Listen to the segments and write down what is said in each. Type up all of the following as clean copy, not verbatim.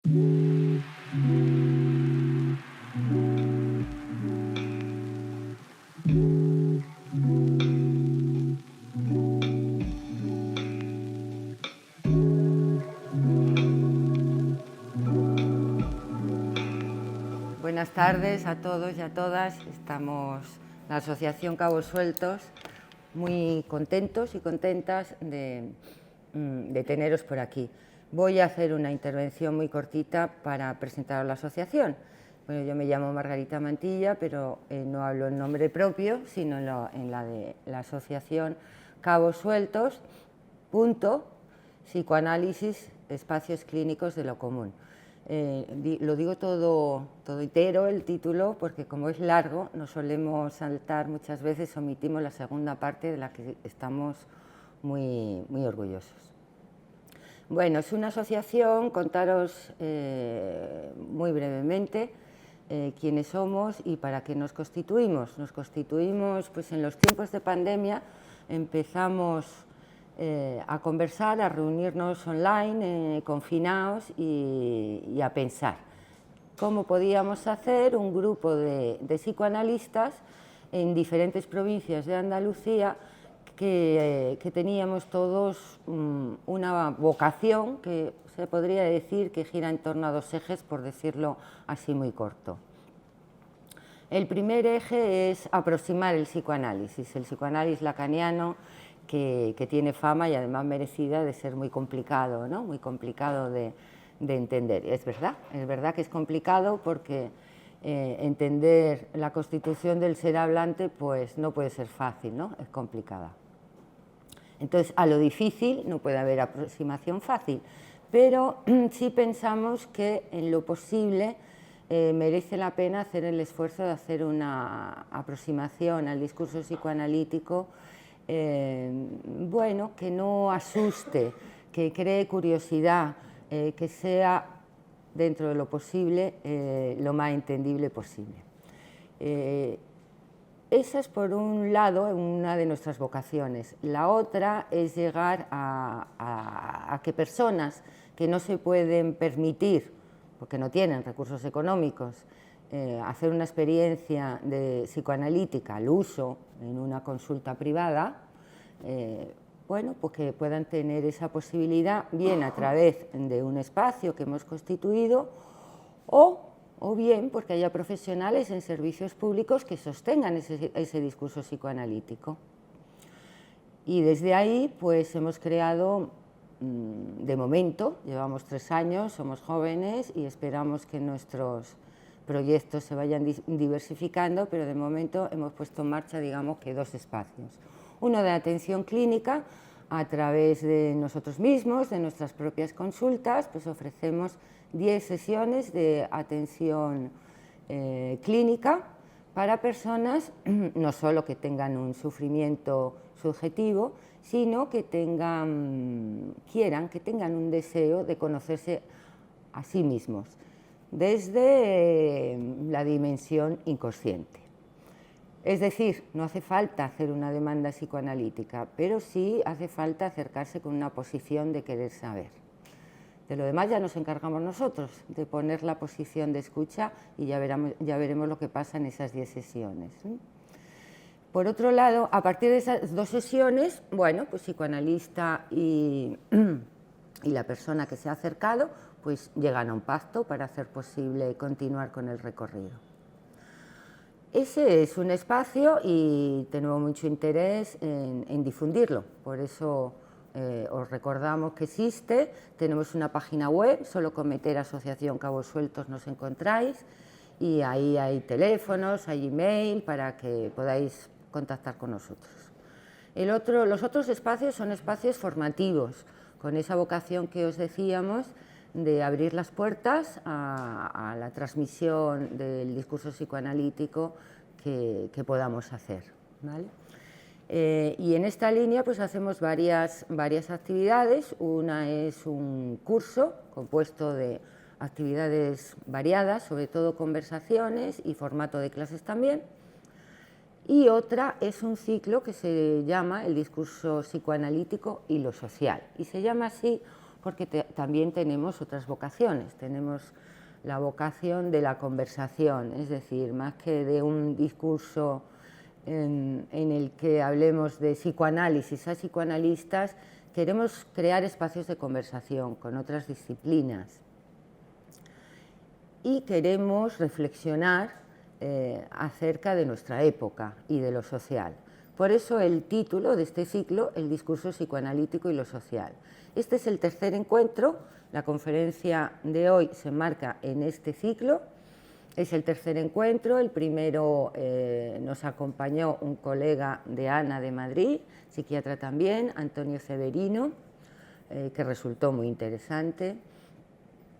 Buenas tardes a todos y a todas. Estamos, la Asociación Cabos Sueltos, muy contentos y contentas de teneros por aquí. Voy a hacer una intervención muy cortita para presentar a la asociación. Bueno, yo me llamo Margarita Mantilla, pero no hablo en nombre propio, sino en la de la Asociación Cabos Sueltos, psicoanálisis, espacios clínicos de lo común. Lo digo todo entero el título porque como es largo nos solemos saltar muchas veces, omitimos la segunda parte de la que estamos muy orgullosos. Bueno, es una asociación, contaros muy brevemente quiénes somos y para qué nos constituimos. Nos constituimos pues, en los tiempos de pandemia, empezamos a conversar, a reunirnos online, confinados y a pensar cómo podíamos hacer un grupo de psicoanalistas en diferentes provincias de Andalucía que teníamos todos una vocación que se podría decir que gira en torno a dos ejes, por decirlo así muy corto. El primer eje es aproximar el psicoanálisis lacaniano, que tiene fama y además merecida de ser muy complicado, ¿no? Muy complicado de entender. Es verdad que es complicado porque entender la constitución del ser hablante pues no puede ser fácil, ¿no? Es complicada. Entonces, a lo difícil no puede haber aproximación fácil, pero sí pensamos que en lo posible merece la pena hacer el esfuerzo de hacer una aproximación al discurso psicoanalítico bueno, que no asuste, que cree curiosidad, que sea dentro de lo posible lo más entendible posible. Esa es por un lado una de nuestras vocaciones. La otra es llegar a que personas que no se pueden permitir, porque no tienen recursos económicos, hacer una experiencia de psicoanalítica al uso en una consulta privada, bueno, pues que puedan tener esa posibilidad bien a través de un espacio que hemos constituido o bien porque haya profesionales en servicios públicos que sostengan ese discurso psicoanalítico. Y desde ahí pues hemos creado, de momento, llevamos 3 años, somos jóvenes y esperamos que nuestros proyectos se vayan diversificando, pero de momento hemos puesto en marcha, digamos que 2 espacios. Uno de atención clínica, a través de nosotros mismos, de nuestras propias consultas, pues ofrecemos 10 sesiones de atención clínica para personas no solo que tengan un sufrimiento subjetivo, sino que tengan un deseo de conocerse a sí mismos desde la dimensión inconsciente. Es decir, no hace falta hacer una demanda psicoanalítica, pero sí hace falta acercarse con una posición de querer saber. De lo demás ya nos encargamos nosotros, de poner la posición de escucha y ya veremos lo que pasa en esas 10 sesiones. Por otro lado, a partir de esas 2 sesiones, bueno, pues psicoanalista y la persona que se ha acercado, pues llegan a un pacto para hacer posible continuar con el recorrido. Ese es un espacio y tenemos mucho interés en difundirlo, por eso os recordamos que existe, tenemos una página web, solo con meter Asociación Cabos Sueltos nos encontráis y ahí hay teléfonos, hay email para que podáis contactar con nosotros. Los otros espacios son espacios formativos, con esa vocación que os decíamos de abrir las puertas a la transmisión del discurso psicoanalítico que podamos hacer, ¿vale? Y en esta línea pues hacemos varias actividades. Una es un curso compuesto de actividades variadas, sobre todo conversaciones y formato de clases también. Y otra es un ciclo que se llama el discurso psicoanalítico y lo social. Y se llama así porque también tenemos otras vocaciones. Tenemos la vocación de la conversación, es decir, más que de un discurso en el que hablemos de psicoanálisis a psicoanalistas, queremos crear espacios de conversación con otras disciplinas y queremos reflexionar acerca de nuestra época y de lo social. Por eso el título de este ciclo, El discurso psicoanalítico y lo social. Este es el tercer encuentro, la conferencia de hoy se enmarca en este ciclo, es el tercer encuentro, el primero nos acompañó un colega de ANA de Madrid, psiquiatra también, Antonio Severino, que resultó muy interesante.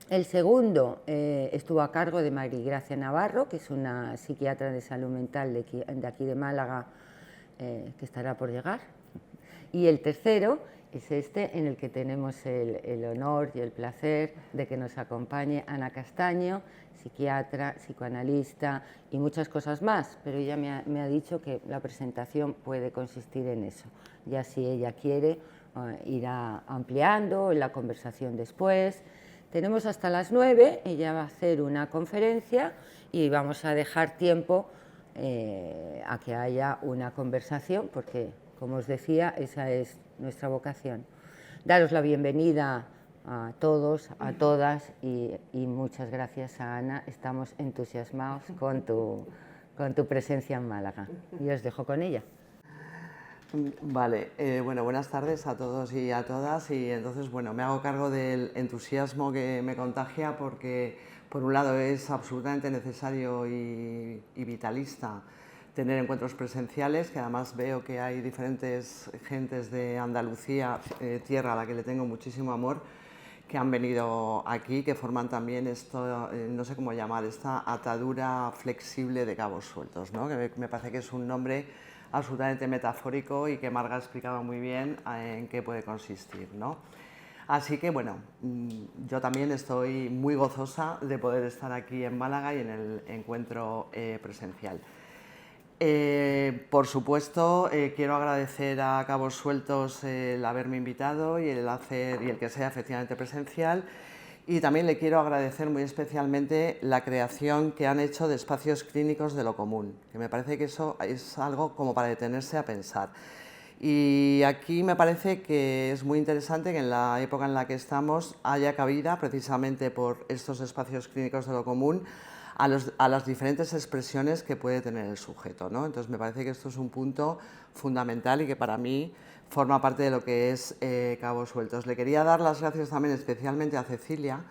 El segundo estuvo a cargo de Marigracia Navarro, que es una psiquiatra de salud mental de aquí de Málaga, que estará por llegar. Y el tercero es este, en el que tenemos el honor y el placer de que nos acompañe Ana Castaño, psiquiatra, psicoanalista y muchas cosas más, pero ella me ha dicho que la presentación puede consistir en eso. Ya si ella quiere, irá ampliando la conversación después. Tenemos hasta las 9, ella va a hacer una conferencia y vamos a dejar tiempo a que haya una conversación, porque, como os decía, esa es nuestra vocación. Daros la bienvenida a todos, a todas y muchas gracias a Ana. Estamos entusiasmados con tu presencia en Málaga y os dejo con ella. Vale, bueno, buenas tardes a todos y a todas, y entonces, bueno, me hago cargo del entusiasmo que me contagia porque, por un lado, es absolutamente necesario y vitalista tener encuentros presenciales, que además veo que hay diferentes gentes de Andalucía, tierra a la que le tengo muchísimo amor, que han venido aquí, que forman también esto, no sé cómo llamar, esta atadura flexible de cabos sueltos, ¿no? Que me parece que es un nombre absolutamente metafórico y que Marga explicaba muy bien en qué puede consistir, ¿no? Así que, bueno, yo también estoy muy gozosa de poder estar aquí en Málaga y en el encuentro presencial. Por supuesto, quiero agradecer a Cabos Sueltos el haberme invitado y el que sea efectivamente presencial, y también le quiero agradecer muy especialmente la creación que han hecho de espacios clínicos de lo común, que me parece que eso es algo como para detenerse a pensar. Y aquí me parece que es muy interesante que en la época en la que estamos haya cabida, precisamente por estos espacios clínicos de lo común, a las diferentes expresiones que puede tener el sujeto, ¿no? Entonces me parece que esto es un punto fundamental y que para mí forma parte de lo que es Cabos Sueltos. Le quería dar las gracias también especialmente a Cecilia,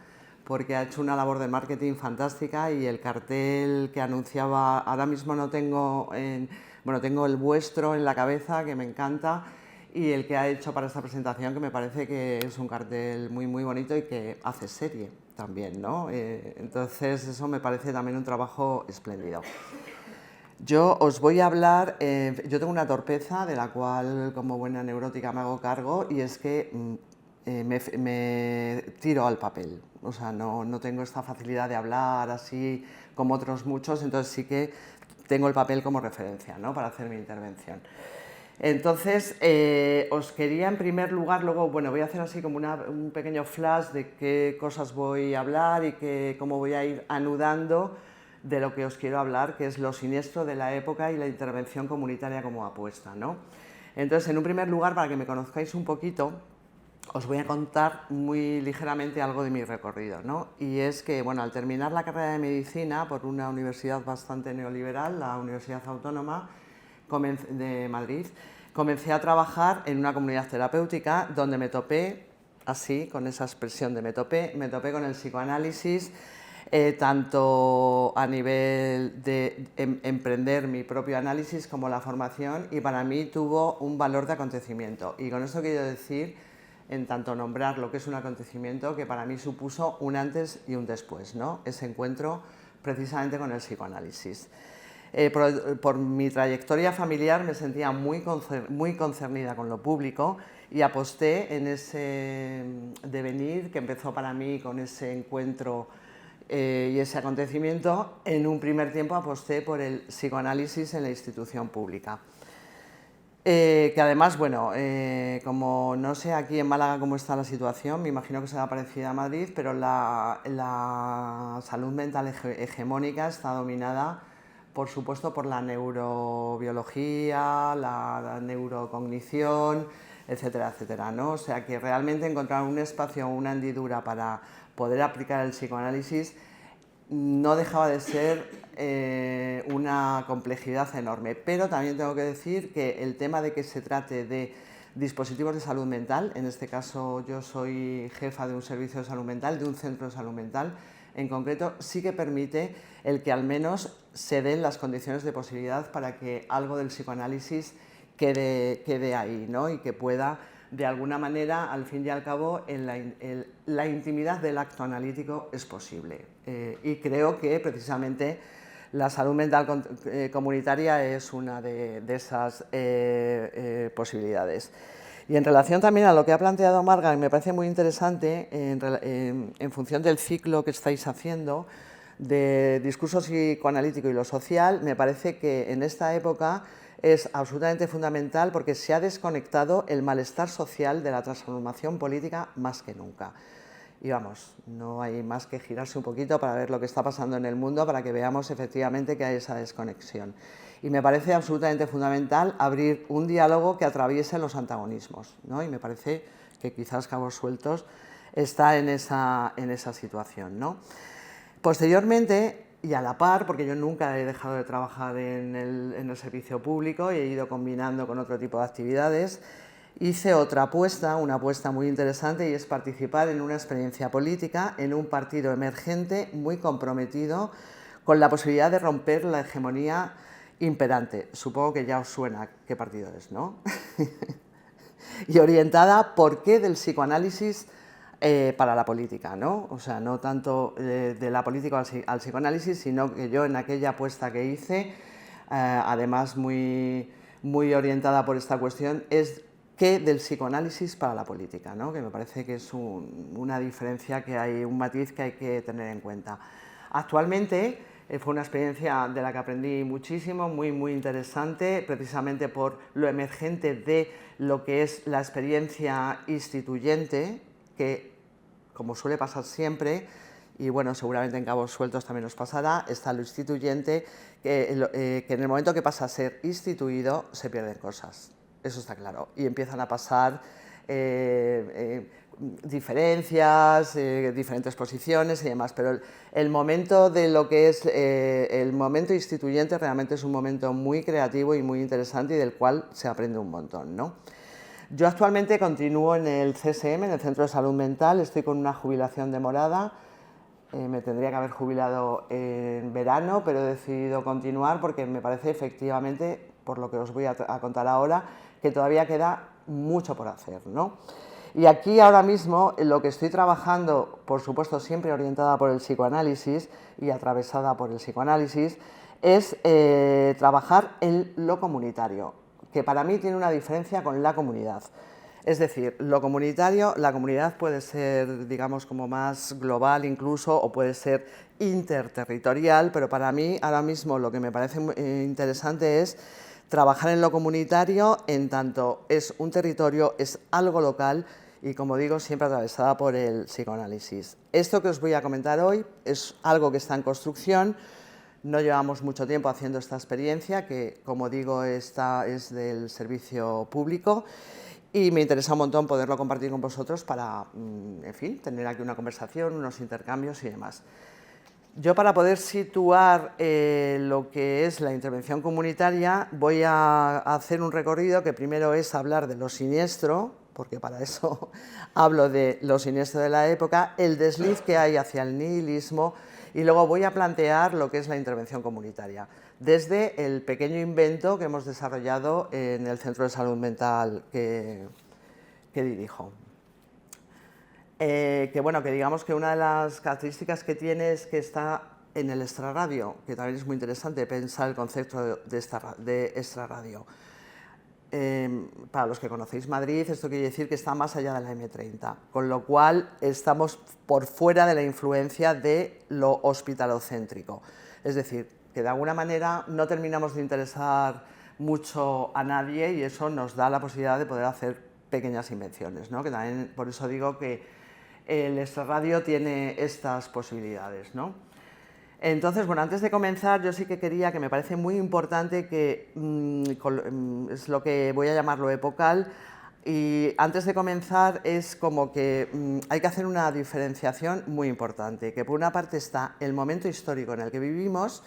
porque ha hecho una labor de marketing fantástica, y el cartel que anunciaba, ahora mismo no tengo, bueno, tengo el vuestro en la cabeza, que me encanta, y el que ha hecho para esta presentación, que me parece que es un cartel muy, muy bonito y que hace serie también, ¿no? Entonces eso me parece también un trabajo espléndido. Yo os voy a hablar, yo tengo una torpeza de la cual como buena neurótica me hago cargo, y es que me tiro al papel, o sea, no tengo esta facilidad de hablar así como otros muchos, entonces sí que tengo el papel como referencia, ¿no?, para hacer mi intervención. Entonces, os quería en primer lugar, luego, bueno, voy a hacer así como un pequeño flash de qué cosas voy a hablar y cómo voy a ir anudando de lo que os quiero hablar, que es lo siniestro de la época y la intervención comunitaria como apuesta, ¿no? Entonces, en un primer lugar, para que me conozcáis un poquito, os voy a contar muy ligeramente algo de mi recorrido, ¿no? Y es que, bueno, al terminar la carrera de medicina por una universidad bastante neoliberal, la Universidad Autónoma de Madrid, comencé a trabajar en una comunidad terapéutica donde me topé, así, con esa expresión de me topé con el psicoanálisis, tanto a nivel de emprender mi propio análisis como la formación, y para mí tuvo un valor de acontecimiento. Y con esto quiero decir, en tanto nombrar lo que es un acontecimiento, que para mí supuso un antes y un después, ¿no? Ese encuentro precisamente con el psicoanálisis. Por mi trayectoria familiar me sentía muy concernida con lo público, y aposté en ese devenir que empezó para mí con ese encuentro y ese acontecimiento. En un primer tiempo aposté por el psicoanálisis en la institución pública. Que además, bueno, como no sé aquí en Málaga cómo está la situación, me imagino que será parecida a Madrid, pero la salud mental hegemónica está dominada, por supuesto, por la neurobiología, la neurocognición, etcétera, etcétera, ¿no? O sea que realmente encontrar un espacio o una hendidura para poder aplicar el psicoanálisis no dejaba de ser una complejidad enorme, pero también tengo que decir que el tema de que se trate de dispositivos de salud mental, en este caso yo soy jefa de un servicio de salud mental, de un centro de salud mental en concreto, sí que permite el que al menos se den las condiciones de posibilidad para que algo del psicoanálisis quede ahí, ¿no? Y que pueda de alguna manera, al fin y al cabo, la intimidad del acto analítico es posible. Y creo que precisamente la salud mental comunitaria es una de esas posibilidades. Y en relación también a lo que ha planteado Marga, me parece muy interesante, en función del ciclo que estáis haciendo, de discurso psicoanalítico y lo social, me parece que en esta época es absolutamente fundamental porque se ha desconectado el malestar social de la transformación política más que nunca. Y vamos, no hay más que girarse un poquito para ver lo que está pasando en el mundo para que veamos efectivamente que hay esa desconexión. Y me parece absolutamente fundamental abrir un diálogo que atraviese los antagonismos, ¿no? Y me parece que quizás Cabos Sueltos está en esa situación, ¿no? Posteriormente, y a la par, porque yo nunca he dejado de trabajar en el servicio público y he ido combinando con otro tipo de actividades, hice otra apuesta, una apuesta muy interesante, y es participar en una experiencia política en un partido emergente muy comprometido con la posibilidad de romper la hegemonía imperante. Supongo que ya os suena qué partido es, ¿no? Y orientada por qué del psicoanálisis para la política, ¿no? O sea, no tanto de la política al psicoanálisis, sino que yo en aquella apuesta que hice, además muy orientada por esta cuestión, es qué del psicoanálisis para la política, ¿no? Que me parece que es una diferencia, que hay un matiz que hay que tener en cuenta. Actualmente fue una experiencia de la que aprendí muchísimo, muy interesante, precisamente por lo emergente de lo que es la experiencia instituyente, que, como suele pasar siempre, y bueno, seguramente en Cabos Sueltos también nos pasará, está lo instituyente, que en el momento que pasa a ser instituido se pierden cosas, eso está claro, y empiezan a pasar diferencias, diferentes posiciones y demás, pero el momento de lo que es el momento instituyente realmente es un momento muy creativo y muy interesante, y del cual se aprende un montón, ¿no? Yo actualmente continúo en el CSM, en el Centro de Salud Mental, estoy con una jubilación demorada, me tendría que haber jubilado en verano, pero he decidido continuar porque me parece efectivamente, por lo que os voy a contar ahora, que todavía queda mucho por hacer, ¿no? Y aquí ahora mismo lo que estoy trabajando, por supuesto siempre orientada por el psicoanálisis y atravesada por el psicoanálisis, es trabajar en lo comunitario, que para mí tiene una diferencia con la comunidad. Es decir, lo comunitario, la comunidad puede ser, digamos, como más global incluso, o puede ser interterritorial, pero para mí ahora mismo lo que me parece interesante es trabajar en lo comunitario, en tanto es un territorio, es algo local y, como digo, siempre atravesada por el psicoanálisis. Esto que os voy a comentar hoy es algo que está en construcción. No llevamos mucho tiempo haciendo esta experiencia, que, como digo, esta es del servicio público, y me interesa un montón poderlo compartir con vosotros para, en fin, tener aquí una conversación, unos intercambios y demás. Yo, para poder situar lo que es la intervención comunitaria, voy a hacer un recorrido que primero es hablar de lo siniestro, porque para eso hablo de lo siniestro de la época, el desliz que hay hacia el nihilismo, y luego voy a plantear lo que es la intervención comunitaria, desde el pequeño invento que hemos desarrollado en el Centro de Salud Mental que dirijo. Que bueno, que digamos que una de las características que tiene es que está en el extrarradio, que también es muy interesante pensar el concepto de extrarradio. Para los que conocéis Madrid, esto quiere decir que está más allá de la M30, con lo cual estamos por fuera de la influencia de lo hospitalocéntrico. Es decir, que de alguna manera no terminamos de interesar mucho a nadie y eso nos da la posibilidad de poder hacer pequeñas invenciones, ¿no? Que también por eso digo que el extrarradio tiene estas posibilidades, ¿no? Entonces, bueno, antes de comenzar, yo sí que quería, que me parece muy importante, que es lo que voy a llamarlo epocal, y antes de comenzar es como que hay que hacer una diferenciación muy importante, que por una parte está el momento histórico en el que vivimos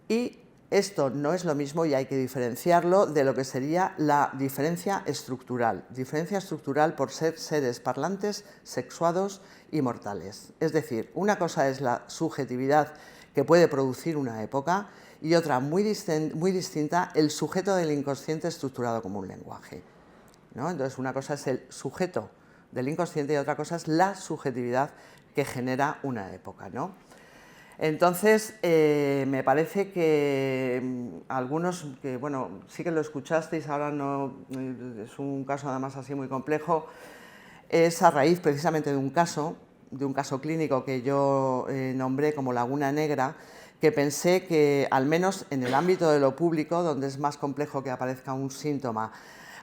y esto no es lo mismo y hay que diferenciarlo de lo que sería la diferencia estructural por ser seres parlantes, sexuados y mortales. Es decir, una cosa es la subjetividad que puede producir una época y otra muy distinta, el sujeto del inconsciente estructurado como un lenguaje, ¿no? Entonces, una cosa es el sujeto del inconsciente y otra cosa es la subjetividad que genera una época, ¿no? Entonces, me parece que algunos, que bueno, sí que lo escuchasteis, ahora no, es un caso además así muy complejo, es a raíz precisamente de un caso clínico que yo nombré como Laguna Negra, que pensé que al menos en el ámbito de lo público, donde es más complejo que aparezca un síntoma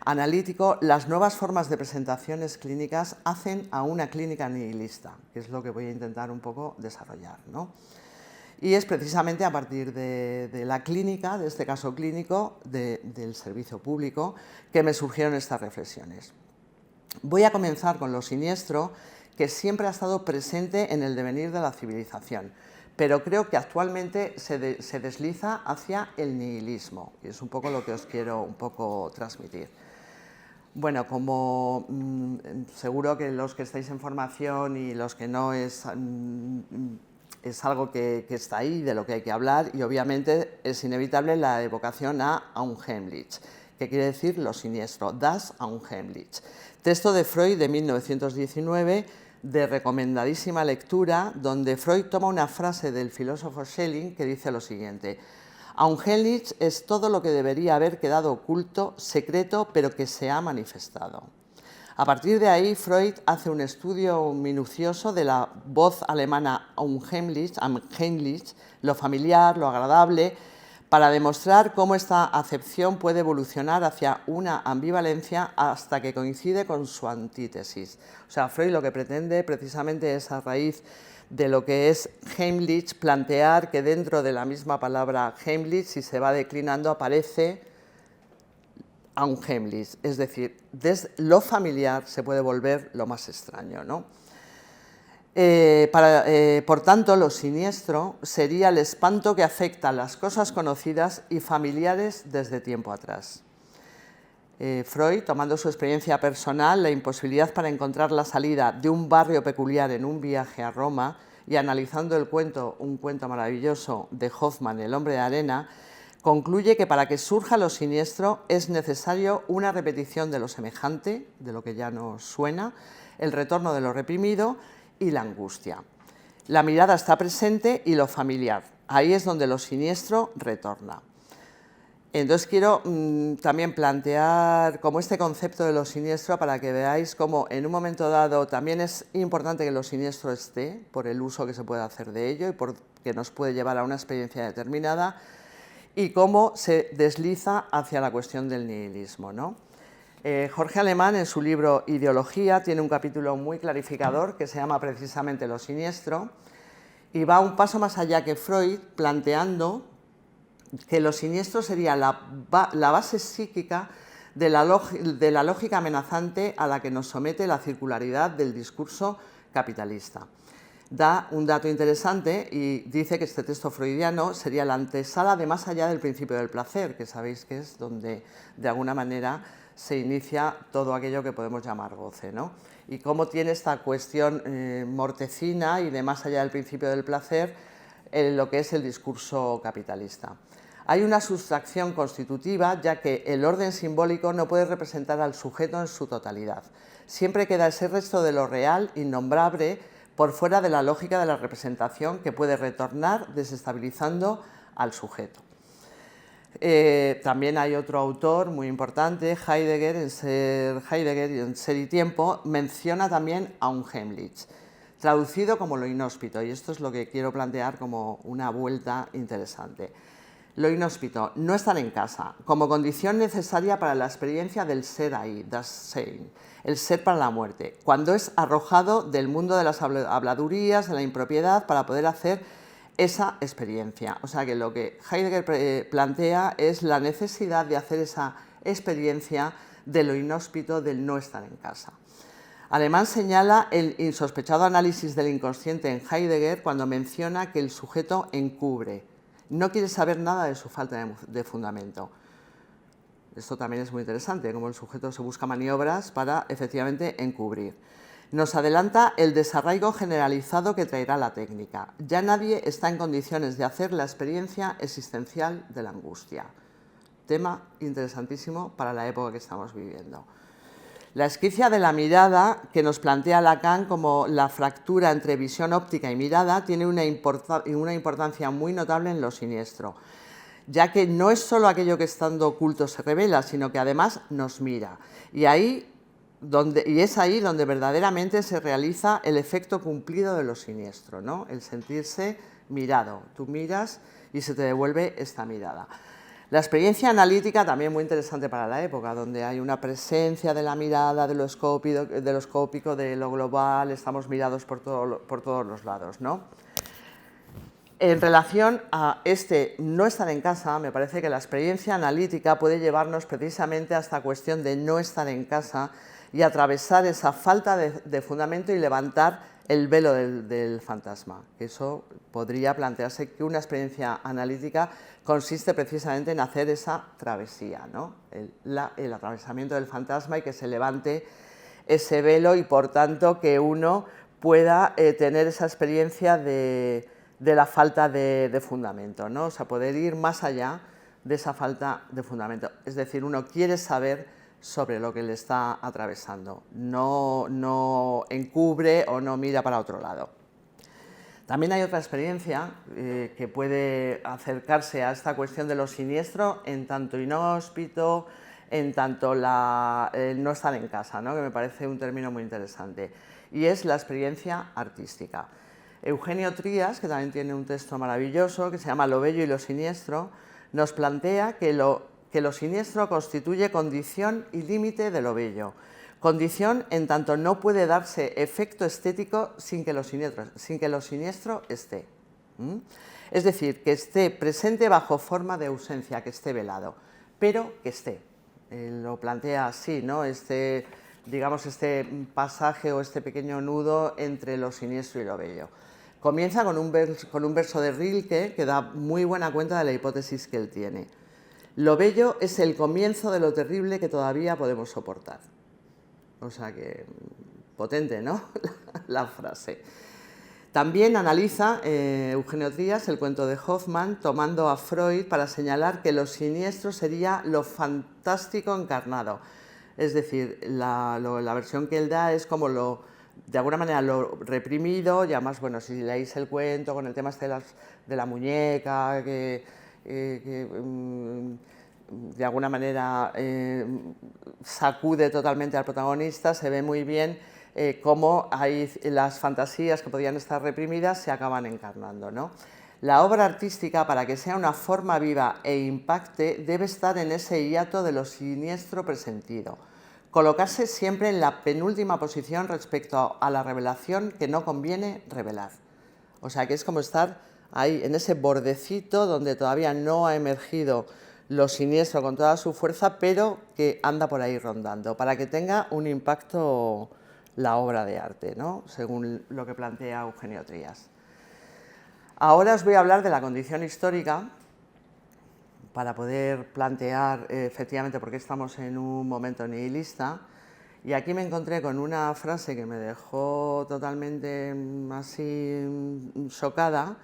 analítico, las nuevas formas de presentaciones clínicas hacen a una clínica nihilista, que es lo que voy a intentar un poco desarrollar, ¿no? Y es precisamente a partir de la clínica, de este caso clínico, del servicio público, que me surgieron estas reflexiones. Voy a comenzar con lo siniestro, que siempre ha estado presente en el devenir de la civilización, pero creo que actualmente se desliza hacia el nihilismo, y es un poco lo que os quiero un poco transmitir. Bueno, como seguro que los que estáis en formación y los que no es algo que está ahí, de lo que hay que hablar, y obviamente es inevitable la evocación a Unheimlich, que quiere decir lo siniestro, das Unheimlich. Texto de Freud de 1919, de recomendadísima lectura, donde Freud toma una frase del filósofo Schelling que dice lo siguiente: Unheimlich es todo lo que debería haber quedado oculto, secreto, pero que se ha manifestado. A partir de ahí, Freud hace un estudio minucioso de la voz alemana Unheimlich, lo familiar, lo agradable, para demostrar cómo esta acepción puede evolucionar hacia una ambivalencia hasta que coincide con su antítesis. O sea, Freud lo que pretende precisamente es, a raíz de lo que es Heimlich, plantear que dentro de la misma palabra Heimlich, si se va declinando, aparece Unheimlich, es decir, desde lo familiar se puede volver lo más extraño, ¿no? Por tanto, lo siniestro sería el espanto que afecta a las cosas conocidas y familiares desde tiempo atrás. Freud, tomando su experiencia personal, la imposibilidad para encontrar la salida de un barrio peculiar en un viaje a Roma y analizando el cuento, un cuento maravilloso de Hoffmann, El hombre de arena, concluye que para que surja lo siniestro es necesario una repetición de lo semejante, de lo que ya nos suena, el retorno de lo reprimido y la angustia. La mirada está presente y lo familiar, ahí es donde lo siniestro retorna. Entonces quiero también plantear como este concepto de lo siniestro para que veáis cómo en un momento dado también es importante que lo siniestro esté por el uso que se puede hacer de ello y porque nos puede llevar a una experiencia determinada, y cómo se desliza hacia la cuestión del nihilismo, ¿no? Jorge Alemán, en su libro Ideología, tiene un capítulo muy clarificador que se llama precisamente Lo siniestro, y va un paso más allá que Freud, planteando que lo siniestro sería la base psíquica de la lógica amenazante a la que nos somete la circularidad del discurso capitalista. Da un dato interesante y dice que este texto freudiano sería la antesala de más allá del principio del placer, que sabéis que es donde de alguna manera se inicia todo aquello que podemos llamar goce, ¿no? Y cómo tiene esta cuestión mortecina y de más allá del principio del placer en lo que es el discurso capitalista. Hay una sustracción constitutiva, ya que el orden simbólico no puede representar al sujeto en su totalidad. Siempre queda ese resto de lo real, innombrable, por fuera de la lógica de la representación, que puede retornar desestabilizando al sujeto. También hay otro autor muy importante, Heidegger en Ser y Tiempo, menciona también a Unheimlich, traducido como lo inhóspito, y esto es lo que quiero plantear como una vuelta interesante. Lo inhóspito, no estar en casa, como condición necesaria para la experiencia del ser ahí, das Sein, el ser para la muerte, cuando es arrojado del mundo de las habladurías, de la impropiedad, para poder hacer esa experiencia. O sea que lo que Heidegger plantea es la necesidad de hacer esa experiencia de lo inhóspito, del no estar en casa. Alemán señala el insospechado análisis del inconsciente en Heidegger cuando menciona que el sujeto encubre, no quiere saber nada de su falta de fundamento. Esto también es muy interesante, cómo el sujeto se busca maniobras para efectivamente encubrir. Nos adelanta el desarraigo generalizado que traerá la técnica. Ya nadie está en condiciones de hacer la experiencia existencial de la angustia. Tema interesantísimo para la época que estamos viviendo. La esquicia de la mirada, que nos plantea Lacan como la fractura entre visión óptica y mirada, tiene una importancia muy notable en lo siniestro, ya que no es solo aquello que estando oculto se revela, sino que además nos mira. Y es ahí donde verdaderamente se realiza el efecto cumplido de lo siniestro, ¿no? El sentirse mirado. Tú miras y se te devuelve esta mirada. La experiencia analítica también muy interesante para la época, donde hay una presencia de la mirada, de lo escópico, de lo global, estamos mirados por todos los lados, ¿no? En relación a no estar en casa, me parece que la experiencia analítica puede llevarnos precisamente a esta cuestión de no estar en casa y atravesar esa falta de fundamento y levantar el velo del fantasma. Eso podría plantearse que una experiencia analítica consiste precisamente en hacer esa travesía, ¿no? El atravesamiento del fantasma y que se levante ese velo y por tanto que uno pueda tener esa experiencia de la falta de fundamento, ¿no? O sea, poder ir más allá de esa falta de fundamento. Es decir, uno quiere saber sobre lo que le está atravesando, no encubre o no mira para otro lado. También hay otra experiencia que puede acercarse a esta cuestión de lo siniestro en tanto inhóspito, en tanto el no estar en casa, ¿no? Que me parece un término muy interesante, y es la experiencia artística. Eugenio Trías, que también tiene un texto maravilloso que se llama Lo bello y lo siniestro, nos plantea que lo siniestro constituye condición y límite de lo bello. Condición en tanto no puede darse efecto estético sin que lo siniestro esté. Es decir, que esté presente bajo forma de ausencia, que esté velado, pero que esté. Lo plantea así, ¿no? Digamos, este pasaje o este pequeño nudo entre lo siniestro y lo bello. Comienza con un verso de Rilke que da muy buena cuenta de la hipótesis que él tiene. Lo bello es el comienzo de lo terrible que todavía podemos soportar. O sea que potente, ¿no? la frase. También analiza Eugenio Trías el cuento de Hoffmann, tomando a Freud para señalar que lo siniestro sería lo fantástico encarnado. Es decir, la versión que él da es como de alguna manera lo reprimido, y además, bueno, si leéis el cuento con el tema de la muñeca, que de alguna manera sacude totalmente al protagonista, se ve muy bien cómo las fantasías que podían estar reprimidas se acaban encarnando, ¿no? La obra artística, para que sea una forma viva e impacte, debe estar en ese hiato de lo siniestro presentido, colocarse siempre en la penúltima posición respecto a la revelación que no conviene revelar. O sea que es como estar ahí en ese bordecito donde todavía no ha emergido lo siniestro con toda su fuerza, pero que anda por ahí rondando, para que tenga un impacto la obra de arte, ¿no? Según lo que plantea Eugenio Trías. Ahora os voy a hablar de la condición histórica, para poder plantear efectivamente por qué estamos en un momento nihilista. Y aquí me encontré con una frase que me dejó totalmente así chocada,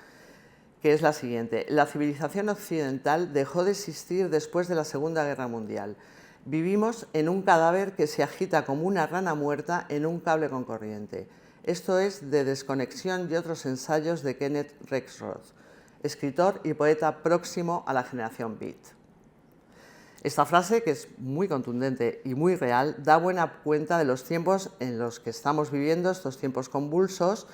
que es la siguiente: la civilización occidental dejó de existir después de la Segunda Guerra Mundial. Vivimos en un cadáver que se agita como una rana muerta en un cable con corriente. Esto es de Desconexión y otros ensayos de Kenneth Rexroth, escritor y poeta próximo a la generación Beat. Esta frase, que es muy contundente y muy real, da buena cuenta de los tiempos en los que estamos viviendo, estos tiempos convulsos,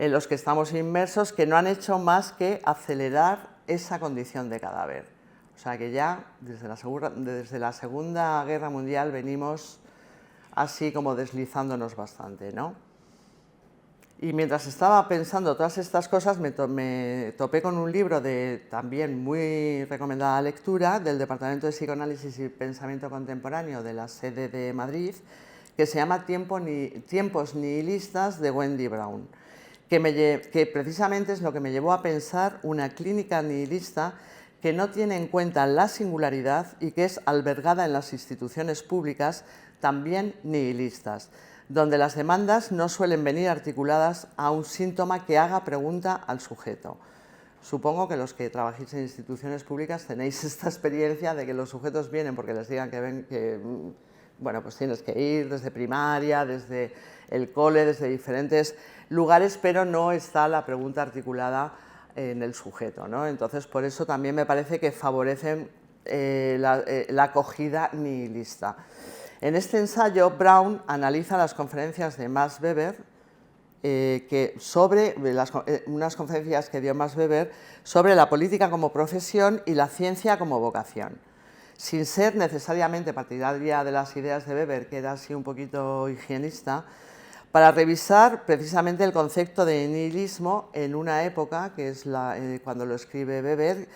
en los que estamos inmersos, que no han hecho más que acelerar esa condición de cadáver. O sea que ya desde la Segunda Guerra Mundial venimos así como deslizándonos bastante, ¿no? Y mientras estaba pensando todas estas cosas me topé con un libro de también muy recomendada lectura del Departamento de Psicoanálisis y Pensamiento Contemporáneo de la sede de Madrid, que se llama Tiempos nihilistas, de Wendy Brown, que precisamente es lo que me llevó a pensar una clínica nihilista que no tiene en cuenta la singularidad y que es albergada en las instituciones públicas también nihilistas, donde las demandas no suelen venir articuladas a un síntoma que haga pregunta al sujeto. Supongo que los que trabajáis en instituciones públicas tenéis esta experiencia de que los sujetos vienen porque les digan bueno, pues tienes que ir desde primaria, desde el cole, desde diferentes lugares, pero no está la pregunta articulada en el sujeto, ¿no? Entonces, por eso también me parece que favorecen la acogida nihilista. En este ensayo, Brown analiza las conferencias de Max Weber, unas conferencias que dio Max Weber sobre la política como profesión y la ciencia como vocación. Sin ser necesariamente partidaria de las ideas de Weber, que era así un poquito higienista, para revisar precisamente el concepto de nihilismo en una época, que es cuando lo escribe Weber,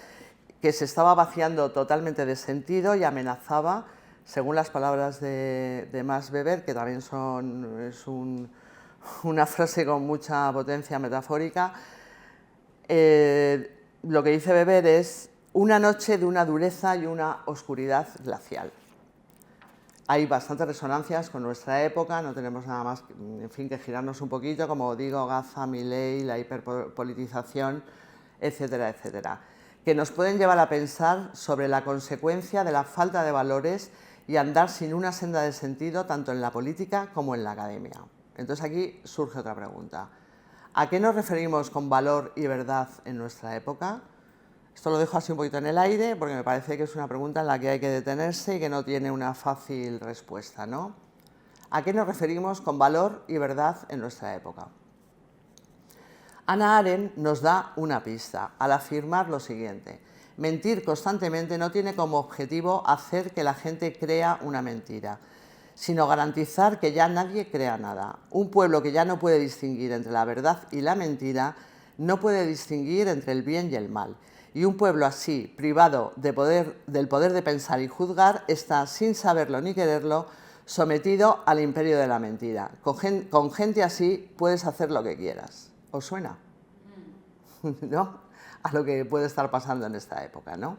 que se estaba vaciando totalmente de sentido y amenazaba, según las palabras de Max Weber, que también es una frase con mucha potencia metafórica, lo que dice Weber es una noche de una dureza y una oscuridad glacial. Hay bastantes resonancias con nuestra época, no tenemos nada más, en fin, que girarnos un poquito, como digo, Gaza, Milei, la hiperpolitización, etcétera, etcétera, que nos pueden llevar a pensar sobre la consecuencia de la falta de valores y andar sin una senda de sentido tanto en la política como en la academia. Entonces aquí surge otra pregunta. ¿A qué nos referimos con valor y verdad en nuestra época? Esto lo dejo así un poquito en el aire porque me parece que es una pregunta en la que hay que detenerse y que no tiene una fácil respuesta, ¿no? ¿A qué nos referimos con valor y verdad en nuestra época? Hannah Arendt nos da una pista al afirmar lo siguiente: mentir constantemente no tiene como objetivo hacer que la gente crea una mentira, sino garantizar que ya nadie crea nada. Un pueblo que ya no puede distinguir entre la verdad y la mentira no puede distinguir entre el bien y el mal. Y un pueblo así, privado del poder de pensar y juzgar, está, sin saberlo ni quererlo, sometido al imperio de la mentira. Con gente así puedes hacer lo que quieras. ¿Os suena? ¿No? A lo que puede estar pasando en esta época, ¿no?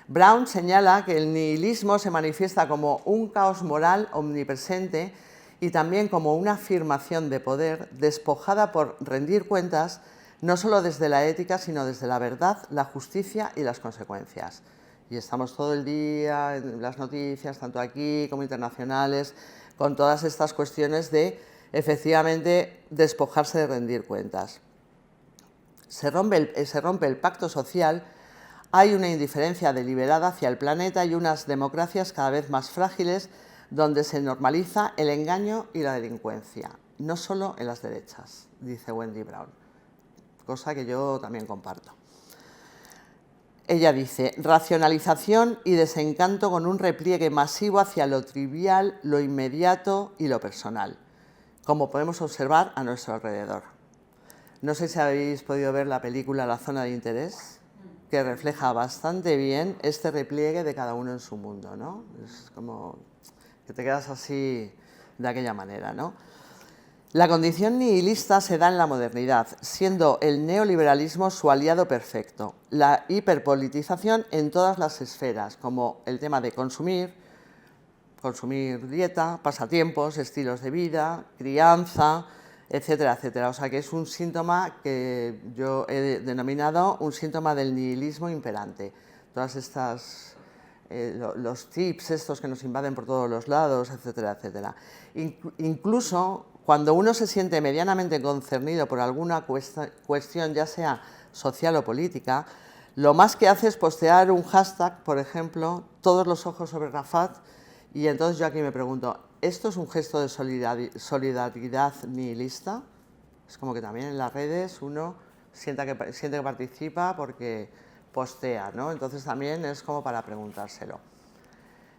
Brown señala que el nihilismo se manifiesta como un caos moral omnipresente y también como una afirmación de poder despojada por rendir cuentas no solo desde la ética, sino desde la verdad, la justicia y las consecuencias. Y estamos todo el día en las noticias, tanto aquí como internacionales, con todas estas cuestiones de, efectivamente, despojarse de rendir cuentas. Se rompe el pacto social, hay una indiferencia deliberada hacia el planeta y unas democracias cada vez más frágiles donde se normaliza el engaño y la delincuencia, no solo en las derechas, dice Wendy Brown, cosa que yo también comparto. Ella dice: racionalización y desencanto con un repliegue masivo hacia lo trivial, lo inmediato y lo personal, como podemos observar a nuestro alrededor. No sé si habéis podido ver la película La zona de interés, que refleja bastante bien este repliegue de cada uno en su mundo, ¿no? Es como que te quedas así de aquella manera, ¿no? La condición nihilista se da en la modernidad, siendo el neoliberalismo su aliado perfecto. La hiperpolitización en todas las esferas, como el tema de consumir dieta, pasatiempos, estilos de vida, crianza, etcétera, etcétera. O sea que es un síntoma que yo he denominado un síntoma del nihilismo imperante. Todas estas, los tips estos que nos invaden por todos los lados, etcétera, etcétera. Incluso cuando uno se siente medianamente concernido por alguna cuestión, ya sea social o política, lo más que hace es postear un hashtag, por ejemplo, todos los ojos sobre Rafat, y entonces yo aquí me pregunto, ¿esto es un gesto de solidaridad nihilista? Es como que también en las redes uno siente que participa porque postea, ¿no? Entonces también es como para preguntárselo.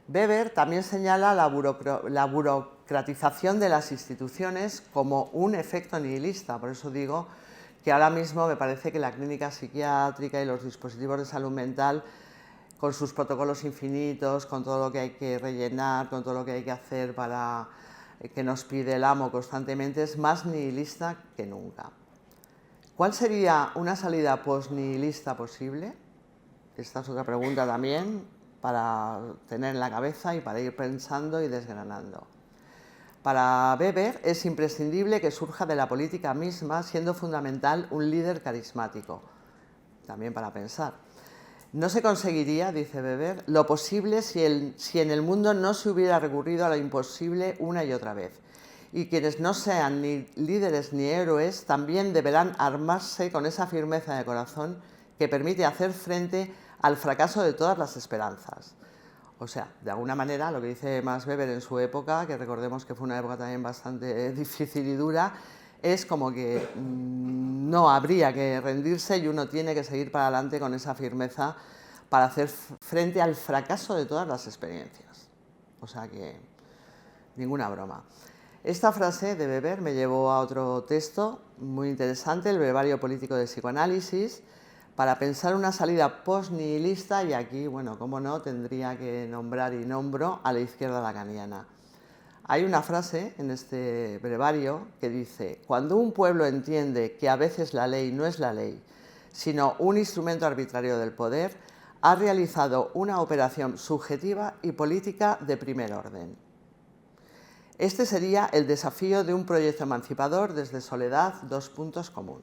Weber también señala la burocratización de las instituciones como un efecto nihilista, por eso digo que ahora mismo me parece que la clínica psiquiátrica y los dispositivos de salud mental, con sus protocolos infinitos, con todo lo que hay que rellenar, con todo lo que hay que hacer para que nos pide el amo constantemente, es más nihilista que nunca. ¿Cuál sería una salida post-nihilista posible? Esta es otra pregunta también para tener en la cabeza y para ir pensando y desgranando. Para Weber es imprescindible que surja de la política misma, siendo fundamental un líder carismático. También para pensar. No se conseguiría, dice Weber, lo posible si en el mundo no se hubiera recurrido a lo imposible una y otra vez. Y quienes no sean ni líderes ni héroes también deberán armarse con esa firmeza de corazón que permite hacer frente al fracaso de todas las esperanzas. O sea, de alguna manera, lo que dice Max Weber en su época, que recordemos que fue una época también bastante difícil y dura, es como que no habría que rendirse y uno tiene que seguir para adelante con esa firmeza para hacer frente al fracaso de todas las experiencias. O sea que, ninguna broma. Esta frase de Weber me llevó a otro texto muy interesante, el Brevario político de psicoanálisis, para pensar una salida post-nihilista, y aquí, bueno, cómo no, tendría que nombrar y nombro a la izquierda lacaniana. Hay una frase en este brevario que dice: cuando un pueblo entiende que a veces la ley no es la ley, sino un instrumento arbitrario del poder, ha realizado una operación subjetiva y política de primer orden. Este sería el desafío de un proyecto emancipador desde Soledad, dos puntos común.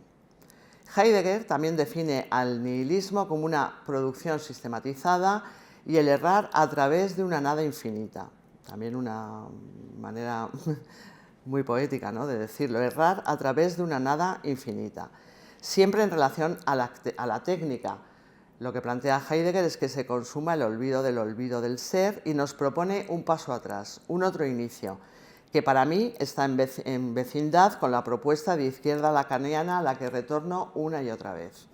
Heidegger también define al nihilismo como una producción sistematizada y el errar a través de una nada infinita. También una manera muy poética, ¿no?, de decirlo, errar a través de una nada infinita. Siempre en relación a la técnica. Lo que plantea Heidegger es que se consuma el olvido del ser y nos propone un paso atrás, un otro inicio, que para mí está en vecindad con la propuesta de izquierda lacaniana a la que retorno una y otra vez.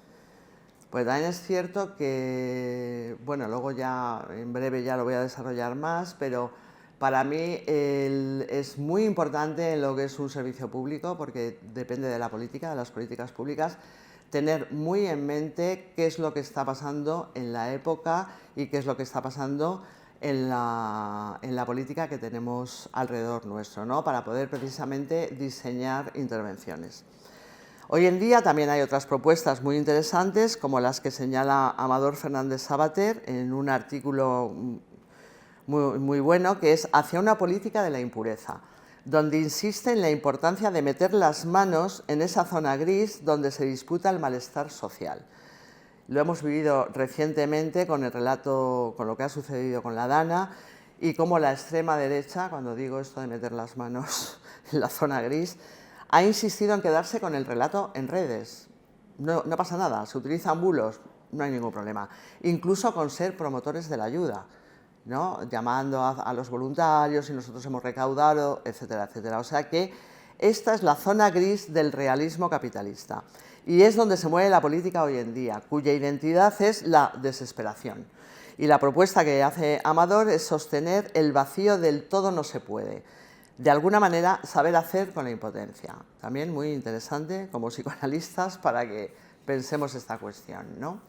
Pues también es cierto que, bueno, luego ya en breve ya lo voy a desarrollar más, pero para mí es muy importante en lo que es un servicio público, porque depende de la política, de las políticas públicas, tener muy en mente qué es lo que está pasando en la época y qué es lo que está pasando en la política que tenemos alrededor nuestro, ¿no?, para poder precisamente diseñar intervenciones. Hoy en día también hay otras propuestas muy interesantes, como las que señala Amador Fernández Sabater en un artículo muy bueno, que es Hacia una política de la impureza, donde insiste en la importancia de meter las manos en esa zona gris donde se disputa el malestar social. Lo hemos vivido recientemente con el relato, con lo que ha sucedido con la Dana, y cómo la extrema derecha, cuando digo esto de meter las manos en la zona gris, ha insistido en quedarse con el relato en redes. No pasa nada, se utilizan bulos, no hay ningún problema. Incluso con ser promotores de la ayuda, ¿no?, llamando a los voluntarios y nosotros hemos recaudado, etcétera, etcétera. O sea que esta es la zona gris del realismo capitalista. Y es donde se mueve la política hoy en día, cuya identidad es la desesperación. Y la propuesta que hace Amador es sostener el vacío del todo no se puede. De alguna manera, saber hacer con la impotencia. También muy interesante como psicoanalistas para que pensemos esta cuestión, ¿no?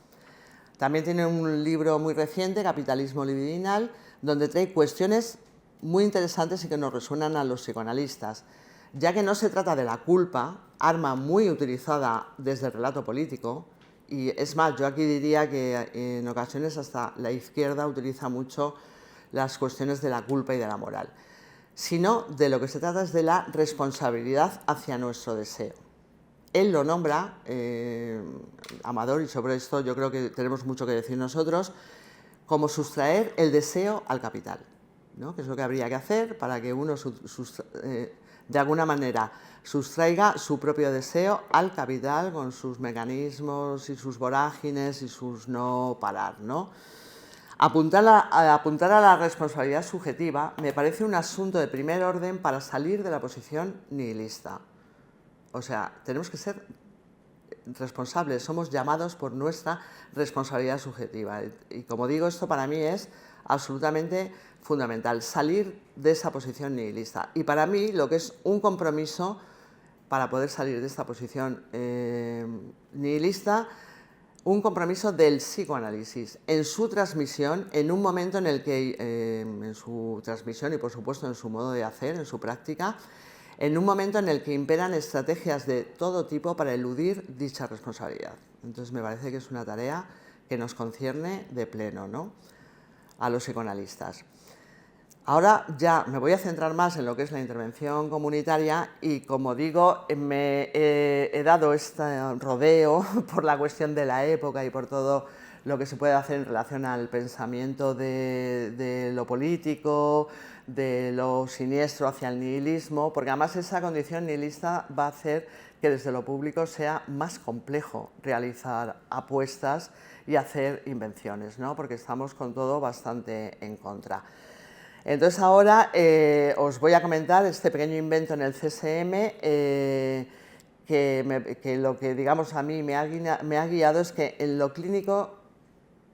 También tiene un libro muy reciente, Capitalismo libidinal, donde trae cuestiones muy interesantes y que nos resuenan a los psicoanalistas, ya que no se trata de la culpa, arma muy utilizada desde el relato político, y es más, yo aquí diría que en ocasiones hasta la izquierda utiliza mucho las cuestiones de la culpa y de la moral, sino de lo que se trata es de la responsabilidad hacia nuestro deseo. Él lo nombra, Amador, y sobre esto yo creo que tenemos mucho que decir nosotros, como sustraer el deseo al capital, ¿no?, que es lo que habría que hacer para que uno de alguna manera sustraiga su propio deseo al capital con sus mecanismos y sus vorágines y sus no parar, ¿no? Apuntar a la responsabilidad subjetiva me parece un asunto de primer orden para salir de la posición nihilista. O sea, tenemos que ser responsables, somos llamados por nuestra responsabilidad subjetiva. Y como digo, esto para mí es absolutamente fundamental, salir de esa posición nihilista. Y para mí lo que es un compromiso para poder salir de esta posición nihilista, un compromiso del psicoanálisis en su transmisión, en un momento en el que, en su transmisión y por supuesto en su modo de hacer, en su práctica, en un momento en el que imperan estrategias de todo tipo para eludir dicha responsabilidad. Entonces me parece que es una tarea que nos concierne de pleno, ¿no?, a los psicoanalistas. Ahora ya me voy a centrar más en lo que es la intervención comunitaria y, como digo, me he dado este rodeo por la cuestión de la época y por todo lo que se puede hacer en relación al pensamiento de lo político, de lo siniestro hacia el nihilismo, porque además esa condición nihilista va a hacer que desde lo público sea más complejo realizar apuestas y hacer invenciones, ¿no?, porque estamos con todo bastante en contra. Entonces ahora os voy a comentar este pequeño invento en el CSM que lo que, digamos, a mí me ha guiado es que en lo clínico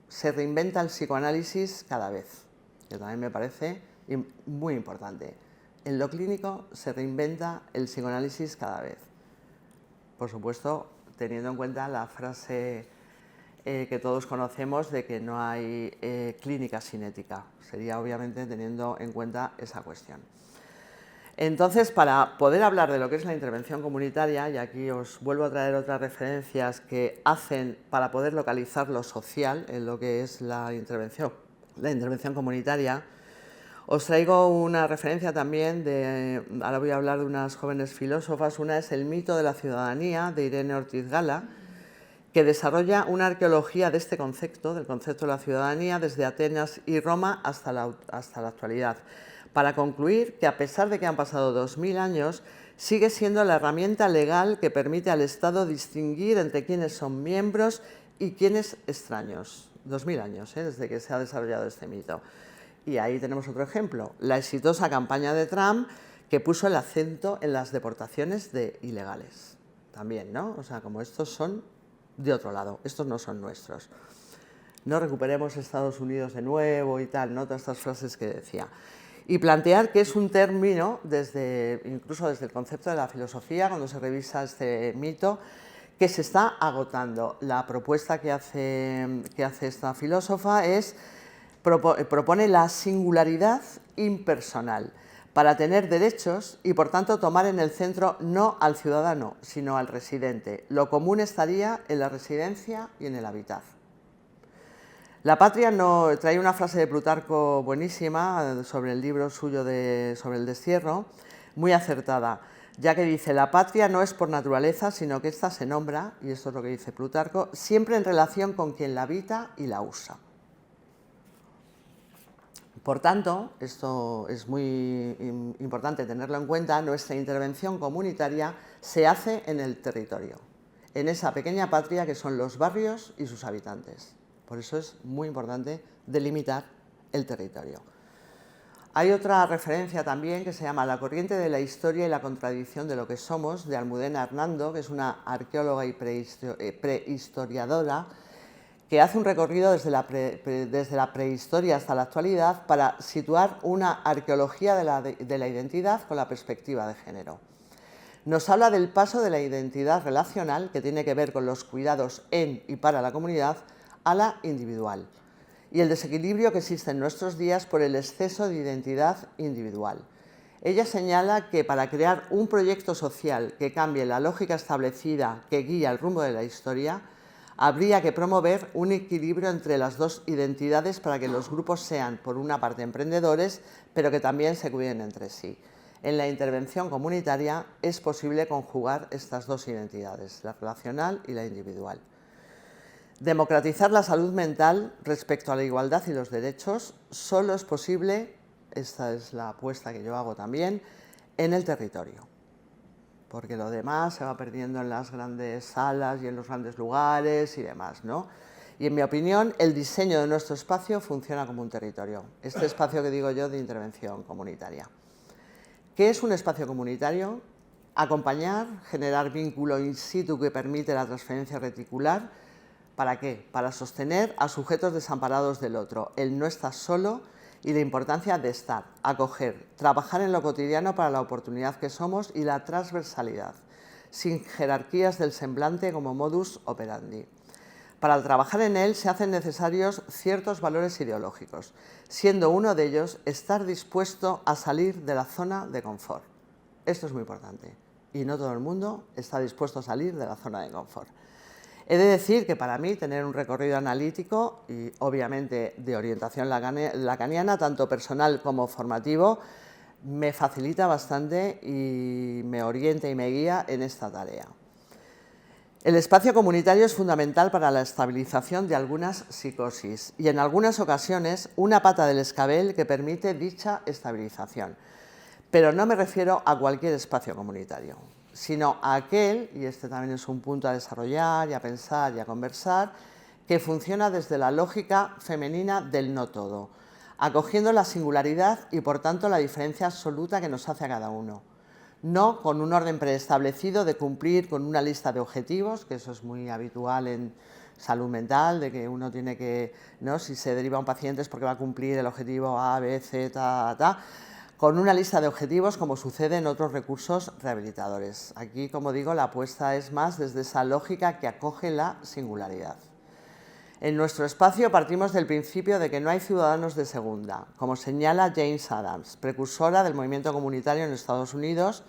se reinventa el psicoanálisis cada vez, que también me parece muy importante. En lo clínico se reinventa el psicoanálisis cada vez. Por supuesto, teniendo en cuenta la frase que todos conocemos de que no hay clínica sin ética. Sería obviamente teniendo en cuenta esa cuestión. Entonces, para poder hablar de lo que es la intervención comunitaria, y aquí os vuelvo a traer otras referencias que hacen para poder localizar lo social en lo que es la intervención comunitaria, os traigo una referencia también ahora voy a hablar de unas jóvenes filósofas. Una es El mito de la ciudadanía, de Irene Ortiz Gala, que desarrolla una arqueología de este concepto, del concepto de la ciudadanía, desde Atenas y Roma hasta la actualidad, para concluir que, a pesar de que han pasado 2000 años, sigue siendo la herramienta legal que permite al Estado distinguir entre quienes son miembros y quienes extraños. 2000 años, desde que se ha desarrollado este mito. Y ahí tenemos otro ejemplo, la exitosa campaña de Trump, que puso el acento en las deportaciones de ilegales. También, ¿no? O sea, como estos son de otro lado, estos no son nuestros. No recuperemos Estados Unidos de nuevo y tal, ¿no?, todas estas frases que decía. Y plantear que es un término, incluso desde el concepto de la filosofía, cuando se revisa este mito, que se está agotando. La propuesta que hace esta filósofa propone la singularidad impersonal para tener derechos y, por tanto, tomar en el centro no al ciudadano, sino al residente. Lo común estaría en la residencia y en el hábitat. La Patria trae una frase de Plutarco buenísima sobre el libro suyo sobre el destierro, muy acertada, ya que dice: la patria no es por naturaleza, sino que ésta se nombra, y esto es lo que dice Plutarco, siempre en relación con quien la habita y la usa. Por tanto, esto es muy importante tenerlo en cuenta, nuestra intervención comunitaria se hace en el territorio, en esa pequeña patria que son los barrios y sus habitantes. Por eso es muy importante delimitar el territorio. Hay otra referencia también que se llama La corriente de la historia y la contradicción de lo que somos, de Almudena Hernando, que es una arqueóloga y prehistoriadora, que hace un recorrido desde la prehistoria hasta la actualidad para situar una arqueología de la identidad con la perspectiva de género. Nos habla del paso de la identidad relacional, que tiene que ver con los cuidados en y para la comunidad, a la individual, y el desequilibrio que existe en nuestros días por el exceso de identidad individual. Ella señala que para crear un proyecto social que cambie la lógica establecida que guía el rumbo de la historia, habría que promover un equilibrio entre las dos identidades para que los grupos sean, por una parte, emprendedores, pero que también se cuiden entre sí. En la intervención comunitaria es posible conjugar estas dos identidades, la relacional y la individual. Democratizar la salud mental respecto a la igualdad y los derechos solo es posible, esta es la apuesta que yo hago también, en el territorio, porque lo demás se va perdiendo en las grandes salas y en los grandes lugares y demás, ¿no? Y en mi opinión, el diseño de nuestro espacio funciona como un territorio, este espacio que digo yo de intervención comunitaria. ¿Qué es un espacio comunitario? Acompañar, generar vínculo in situ que permite la transferencia reticular. ¿Para qué? Para sostener a sujetos desamparados del otro. El no estás solo y la importancia de estar, acoger, trabajar en lo cotidiano para la oportunidad que somos y la transversalidad, sin jerarquías del semblante como modus operandi. Para trabajar en él se hacen necesarios ciertos valores ideológicos, siendo uno de ellos estar dispuesto a salir de la zona de confort. Esto es muy importante y no todo el mundo está dispuesto a salir de la zona de confort. He de decir que para mí tener un recorrido analítico y obviamente de orientación lacaniana, tanto personal como formativo, me facilita bastante y me orienta y me guía en esta tarea. El espacio comunitario es fundamental para la estabilización de algunas psicosis y en algunas ocasiones una pata del escabel que permite dicha estabilización. Pero no me refiero a cualquier espacio comunitario, sino a aquel, y este también es un punto a desarrollar y a pensar y a conversar, que funciona desde la lógica femenina del no todo, acogiendo la singularidad y por tanto la diferencia absoluta que nos hace a cada uno. No con un orden preestablecido de cumplir con una lista de objetivos, que eso es muy habitual en salud mental, de que uno tiene que, ¿no? Si se deriva a un paciente es porque va a cumplir el objetivo A, B, Z, con una lista de objetivos como sucede en otros recursos rehabilitadores. Aquí, como digo, la apuesta es más desde esa lógica que acoge la singularidad. En nuestro espacio partimos del principio de que no hay ciudadanos de segunda, como señala James Adams, precursora del movimiento comunitario en Estados Unidos,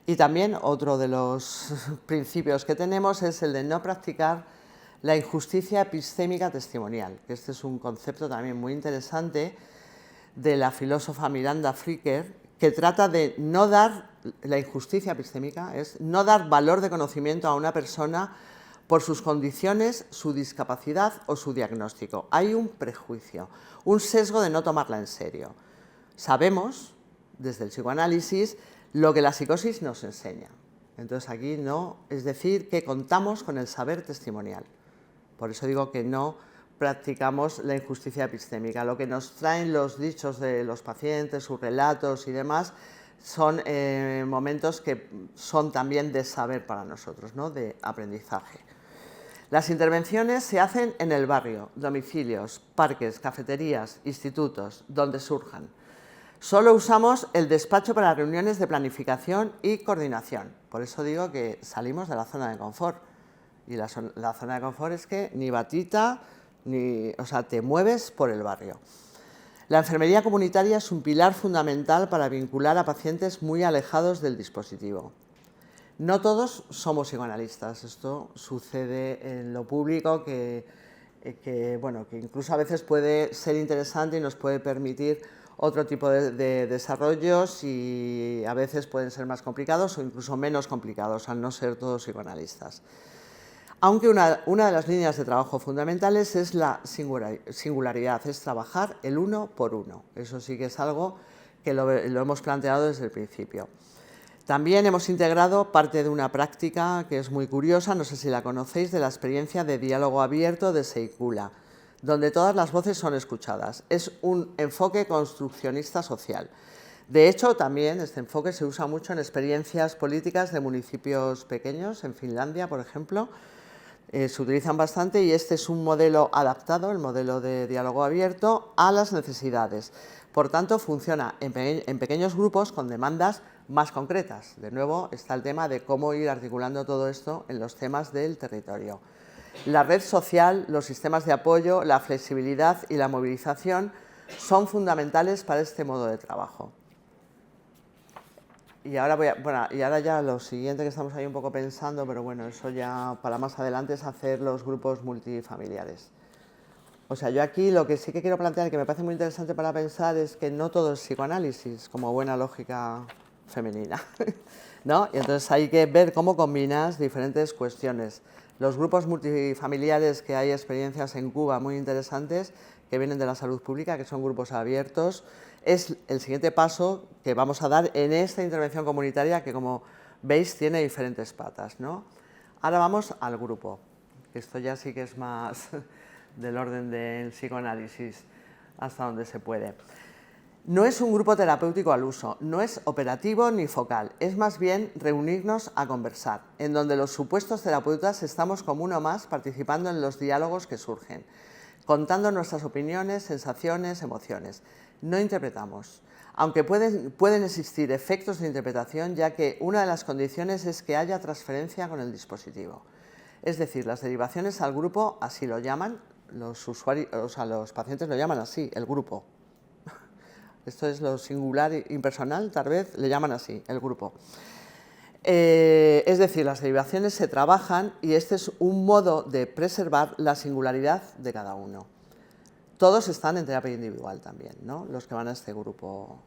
y también otro de los principios que tenemos es el de no practicar la injusticia epistémica testimonial, que este es un concepto también muy interesante de la filósofa Miranda Fricker, que trata de no dar, la injusticia epistémica es no dar valor de conocimiento a una persona por sus condiciones, su discapacidad o su diagnóstico. Hay un prejuicio, un sesgo de no tomarla en serio. Sabemos, desde el psicoanálisis, lo que la psicosis nos enseña. Entonces aquí no, es decir, que contamos con el saber testimonial. Por eso digo que no practicamos la injusticia epistémica. Lo que nos traen los dichos de los pacientes, sus relatos y demás, son momentos que son también de saber para nosotros, ¿no? De aprendizaje. Las intervenciones se hacen en el barrio, domicilios, parques, cafeterías, institutos, donde surjan. Solo usamos el despacho para reuniones de planificación y coordinación. Por eso digo que salimos de la zona de confort. Y la zona de confort es que ni batita, o sea, te mueves por el barrio. La enfermería comunitaria es un pilar fundamental para vincular a pacientes muy alejados del dispositivo. No todos somos psicoanalistas, esto sucede en lo público que incluso a veces puede ser interesante y nos puede permitir otro tipo de desarrollos y a veces pueden ser más complicados o incluso menos complicados al no ser todos psicoanalistas. Aunque una de las líneas de trabajo fundamentales es la singularidad, es trabajar el uno por uno. Eso sí que es algo que lo hemos planteado desde el principio. También hemos integrado parte de una práctica que es muy curiosa, no sé si la conocéis, de la experiencia de diálogo abierto de Seikula, donde todas las voces son escuchadas. Es un enfoque construccionista social. De hecho, también este enfoque se usa mucho en experiencias políticas de municipios pequeños, en Finlandia, por ejemplo. Se utilizan bastante y este es un modelo adaptado, el modelo de diálogo abierto, a las necesidades. Por tanto, funciona en pequeños grupos con demandas más concretas. De nuevo, está el tema de cómo ir articulando todo esto en los temas del territorio. La red social, los sistemas de apoyo, la flexibilidad y la movilización son fundamentales para este modo de trabajo. Y ahora ya lo siguiente que estamos ahí un poco pensando, pero bueno, eso ya para más adelante es hacer los grupos multifamiliares. O sea, yo aquí lo que sí que quiero plantear, que me parece muy interesante para pensar, es que no todo es psicoanálisis, como buena lógica femenina, ¿no? Y entonces hay que ver cómo combinas diferentes cuestiones. Los grupos multifamiliares, que hay experiencias en Cuba muy interesantes, que vienen de la salud pública, que son grupos abiertos, es el siguiente paso que vamos a dar en esta intervención comunitaria que, como veis, tiene diferentes patas, ¿no? Ahora vamos al grupo, que esto ya sí que es más del orden del psicoanálisis, hasta donde se puede. No es un grupo terapéutico al uso, no es operativo ni focal, es más bien reunirnos a conversar, en donde los supuestos terapeutas estamos como uno más participando en los diálogos que surgen, contando nuestras opiniones, sensaciones, emociones. No interpretamos, aunque pueden existir efectos de interpretación, ya que una de las condiciones es que haya transferencia con el dispositivo. Es decir, las derivaciones al grupo, así lo llaman, los usuarios, o sea, los pacientes lo llaman así, el grupo. Esto es lo singular e impersonal, tal vez le llaman así, el grupo. Es decir, las derivaciones se trabajan y este es un modo de preservar la singularidad de cada uno. Todos están en terapia individual también, ¿no? Los que van a este grupo.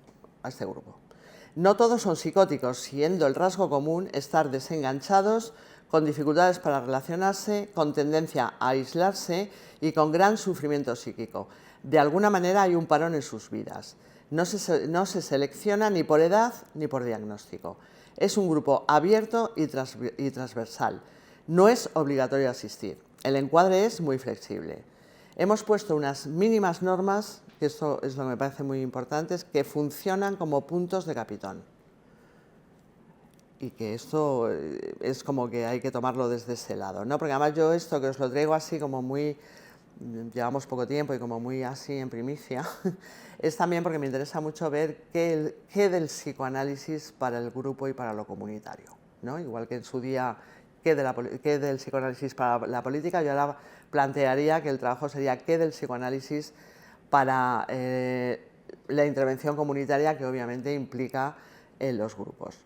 No todos son psicóticos, siendo el rasgo común estar desenganchados, con dificultades para relacionarse, con tendencia a aislarse y con gran sufrimiento psíquico. De alguna manera hay un parón en sus vidas. No se selecciona ni por edad ni por diagnóstico. Es un grupo abierto y transversal. No es obligatorio asistir. El encuadre es muy flexible. Hemos puesto unas mínimas normas, que esto es lo que me parece muy importante, que funcionan como puntos de capitón. Y que esto es como que hay que tomarlo desde ese lado, ¿no? Porque además yo esto que os lo traigo así como muy, llevamos poco tiempo y como muy así en primicia, es también porque me interesa mucho ver qué del psicoanálisis para el grupo y para lo comunitario, ¿no? Igual que en su día qué del psicoanálisis para la política, yo ahora plantearía que el trabajo sería qué del psicoanálisis para la intervención comunitaria, que obviamente implica los grupos.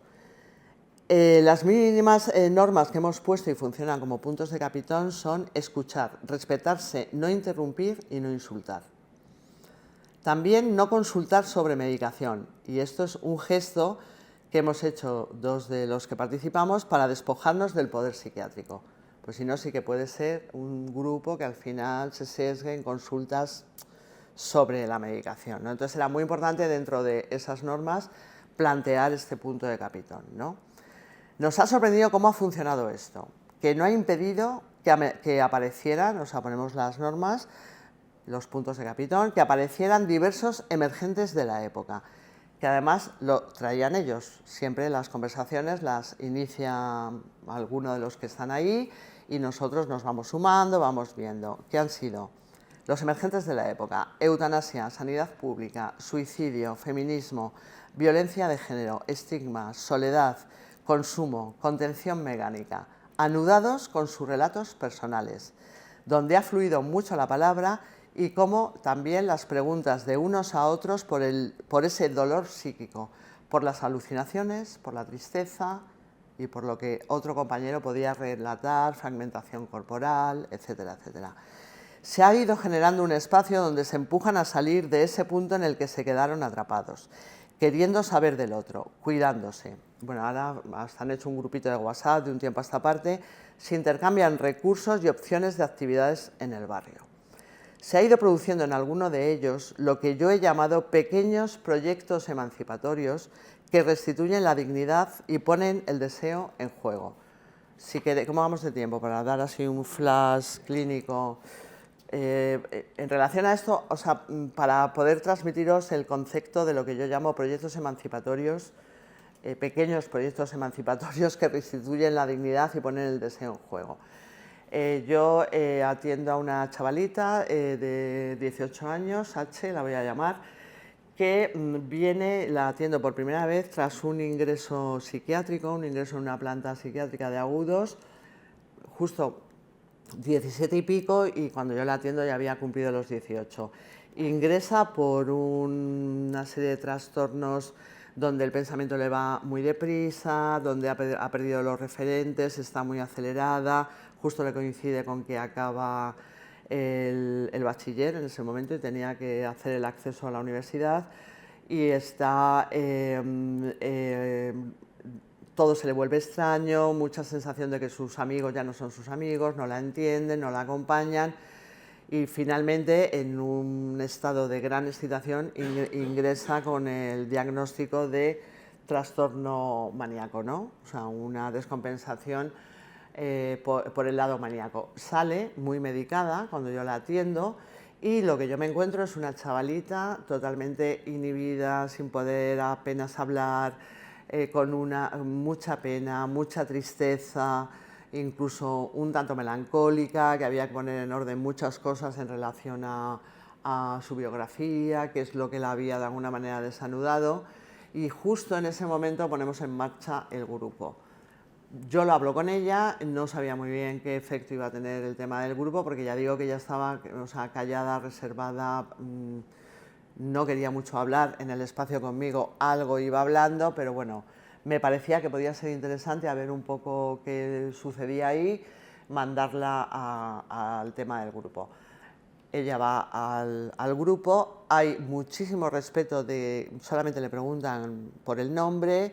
Las mínimas normas que hemos puesto y funcionan como puntos de capitón son escuchar, respetarse, no interrumpir y no insultar. También no consultar sobre medicación, y esto es un gesto que hemos hecho dos de los que participamos para despojarnos del poder psiquiátrico. Pues si no, sí que puede ser un grupo que al final se sesgue en consultas sobre la medicación, ¿no? Entonces era muy importante dentro de esas normas plantear este punto de capitón, ¿no? Nos ha sorprendido cómo ha funcionado esto, que no ha impedido que aparecieran, o sea, ponemos las normas, los puntos de capitón, que aparecieran diversos emergentes de la época, que además lo traían ellos. Siempre las conversaciones las inicia alguno de los que están ahí y nosotros nos vamos sumando, vamos viendo. ¿Qué han sido? Los emergentes de la época: eutanasia, sanidad pública, suicidio, feminismo, violencia de género, estigma, soledad, consumo, contención mecánica, anudados con sus relatos personales, donde ha fluido mucho la palabra y como también las preguntas de unos a otros por ese dolor psíquico, por las alucinaciones, por la tristeza y por lo que otro compañero podía relatar, fragmentación corporal, etcétera, etcétera. Se ha ido generando un espacio donde se empujan a salir de ese punto en el que se quedaron atrapados, queriendo saber del otro, cuidándose. Bueno, ahora hasta han hecho un grupito de WhatsApp de un tiempo a esta parte, se intercambian recursos y opciones de actividades en el barrio. Se ha ido produciendo en alguno de ellos lo que yo he llamado pequeños proyectos emancipatorios que restituyen la dignidad y ponen el deseo en juego. ¿Cómo vamos de tiempo? Para dar así un flash clínico. En relación a esto, o sea, para poder transmitiros el concepto de lo que yo llamo proyectos emancipatorios, pequeños proyectos emancipatorios que restituyen la dignidad y ponen el deseo en juego. Yo atiendo a una chavalita de 18 años, H, la voy a llamar, que la atiendo por primera vez tras un ingreso psiquiátrico, un ingreso en una planta psiquiátrica de agudos, justo 17 y pico, y cuando yo la atiendo ya había cumplido los 18. Ingresa por una serie de trastornos donde el pensamiento le va muy deprisa, donde ha perdido los referentes, está muy acelerada, justo le coincide con que acaba el bachiller en ese momento y tenía que hacer el acceso a la universidad, y está todo se le vuelve extraño, mucha sensación de que sus amigos ya no son sus amigos, no la entienden, no la acompañan, y finalmente en un estado de gran excitación ingresa con el diagnóstico de trastorno maníaco, ¿no? O sea, una descompensación por el lado maníaco. Sale muy medicada cuando yo la atiendo Y lo que yo me encuentro es una chavalita totalmente inhibida, sin poder apenas hablar, con mucha pena, mucha tristeza, incluso un tanto melancólica, que había que poner en orden muchas cosas en relación a su biografía, que es lo que la había de alguna manera desanudado, y justo en ese momento ponemos en marcha el grupo. Yo lo hablo con ella, no sabía muy bien qué efecto iba a tener el tema del grupo, porque ya digo que ella estaba, o sea, callada, reservada, no quería mucho hablar en el espacio conmigo, algo iba hablando, pero bueno, me parecía que podía ser interesante a ver un poco qué sucedía ahí, mandarla al tema del grupo. Ella va al grupo, hay muchísimo respeto, solamente le preguntan por el nombre,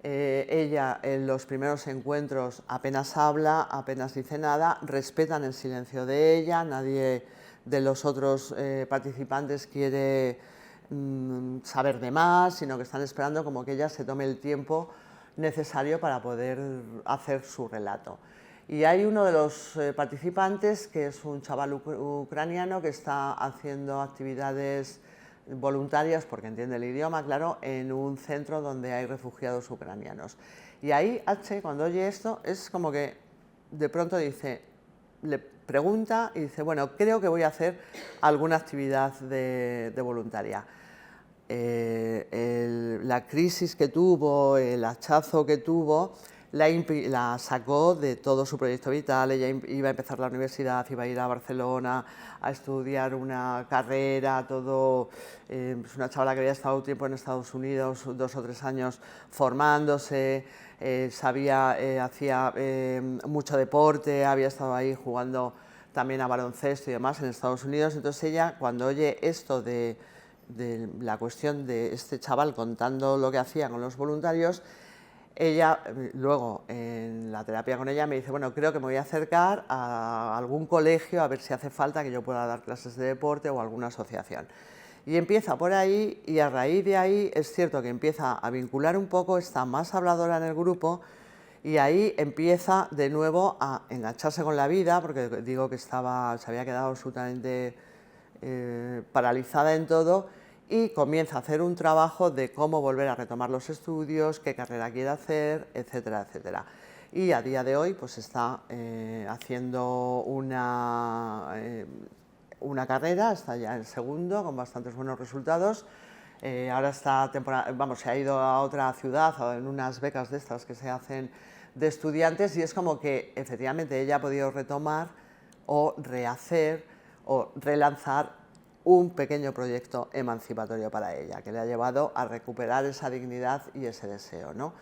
ella en los primeros encuentros apenas habla, apenas dice nada, respetan el silencio de ella, nadie de los otros participantes quiere saber de más, sino que están esperando como que ella se tome el tiempo necesario para poder hacer su relato. Y hay uno de los participantes, que es un chaval ucraniano que está haciendo actividades voluntarias, porque entiende el idioma, claro, en un centro donde hay refugiados ucranianos. Y ahí H, cuando oye esto, es como que de pronto dice, le pregunta y dice, bueno, creo que voy a hacer alguna actividad de voluntaria. La crisis que tuvo, el hachazo que tuvo, la sacó de todo su proyecto vital. Ella iba a empezar la universidad, iba a ir a Barcelona a estudiar una carrera, todo. Es una chavala que había estado un tiempo en Estados Unidos, 2 o 3 años formándose, hacía mucho deporte, había estado ahí jugando también a baloncesto y demás en Estados Unidos. Entonces ella, cuando oye esto de la cuestión de este chaval contando lo que hacía con los voluntarios, ella luego en la terapia con ella me dice, bueno, creo que me voy a acercar a algún colegio a ver si hace falta que yo pueda dar clases de deporte o alguna asociación. Y empieza por ahí, y a raíz de ahí es cierto que empieza a vincular un poco, está más habladora en el grupo, y ahí empieza de nuevo a engancharse con la vida, porque digo que se había quedado absolutamente paralizada en todo, y comienza a hacer un trabajo de cómo volver a retomar los estudios, qué carrera quiere hacer, etcétera, etcétera. Y a día de hoy pues está haciendo una carrera, está ya en segundo, con bastantes buenos resultados. Ahora está se ha ido a otra ciudad, en unas becas de estas que se hacen de estudiantes, y es como que efectivamente ella ha podido retomar o rehacer o relanzar un pequeño proyecto emancipatorio para ella, que le ha llevado a recuperar esa dignidad y ese deseo, ¿no?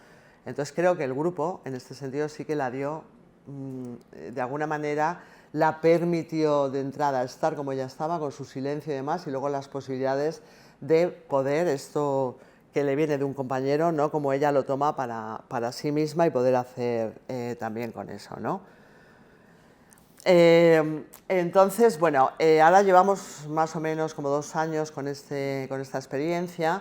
Entonces creo que el grupo, en este sentido, sí que la dio, de alguna manera, la permitió de entrada estar como ella estaba, con su silencio y demás, y luego las posibilidades de poder, esto que le viene de un compañero, ¿no?, como ella lo toma para sí misma, y poder hacer también con eso, ¿no? Entonces, bueno, ahora llevamos más o menos como 2 años con esta experiencia,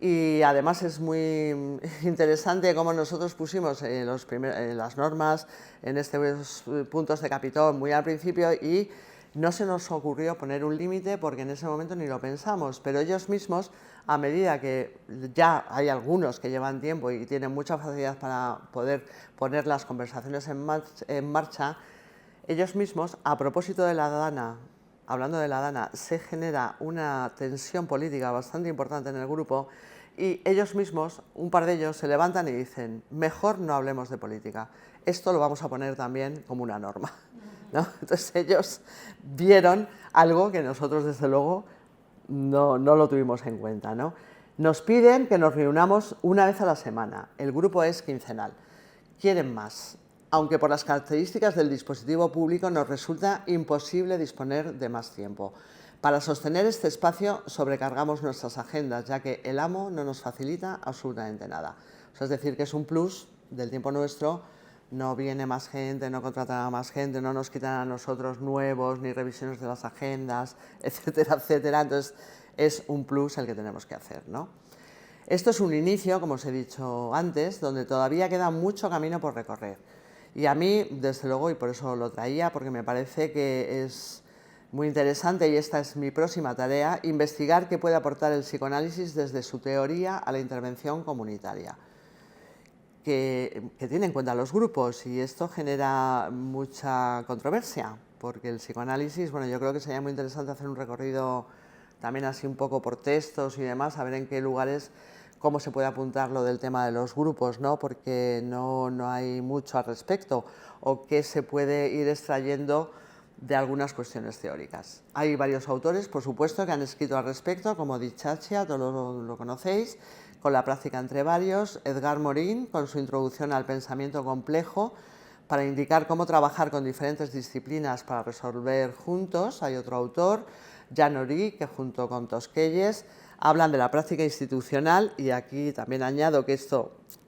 y además es muy interesante cómo nosotros pusimos las normas en estos puntos de Capitón muy al principio, y no se nos ocurrió poner un límite porque en ese momento ni lo pensamos, pero ellos mismos, a medida que ya hay algunos que llevan tiempo y tienen mucha facilidad para poder poner las conversaciones en marcha, ellos mismos, a propósito de la Dana, hablando de la Dana, se genera una tensión política bastante importante en el grupo, y ellos mismos, un par de ellos, se levantan y dicen, mejor no hablemos de política, esto lo vamos a poner también como una norma, ¿no? Entonces ellos vieron algo que nosotros desde luego no lo tuvimos en cuenta, ¿no? Nos piden que nos reunamos una vez a la semana, el grupo es quincenal, quieren más, aunque por las características del dispositivo público nos resulta imposible disponer de más tiempo. Para sostener este espacio sobrecargamos nuestras agendas, ya que el amo no nos facilita absolutamente nada. O sea, es decir, que es un plus del tiempo nuestro, no viene más gente, no contratan a más gente, no nos quitan a nosotros nuevos, ni revisiones de las agendas, etcétera, etcétera. Entonces, es un plus el que tenemos que hacer, ¿no? Esto es un inicio, como os he dicho antes, donde todavía queda mucho camino por recorrer. Y a mí, desde luego, y por eso lo traía, porque me parece que es muy interesante, y esta es mi próxima tarea, investigar qué puede aportar el psicoanálisis desde su teoría a la intervención comunitaria, que tiene en cuenta los grupos, y esto genera mucha controversia, porque el psicoanálisis, bueno, yo creo que sería muy interesante hacer un recorrido también así un poco por textos y demás, a ver en qué lugares, cómo se puede apuntar lo del tema de los grupos, ¿no? Porque no hay mucho al respecto, o qué se puede ir extrayendo de algunas cuestiones teóricas. Hay varios autores, por supuesto, que han escrito al respecto, como Di Ciaccia, todos lo conocéis, con la práctica entre varios, Edgar Morin, con su introducción al pensamiento complejo, para indicar cómo trabajar con diferentes disciplinas para resolver juntos. Hay otro autor, Jan Orí, que junto con Tosquelles hablan de la práctica institucional, y aquí también añado que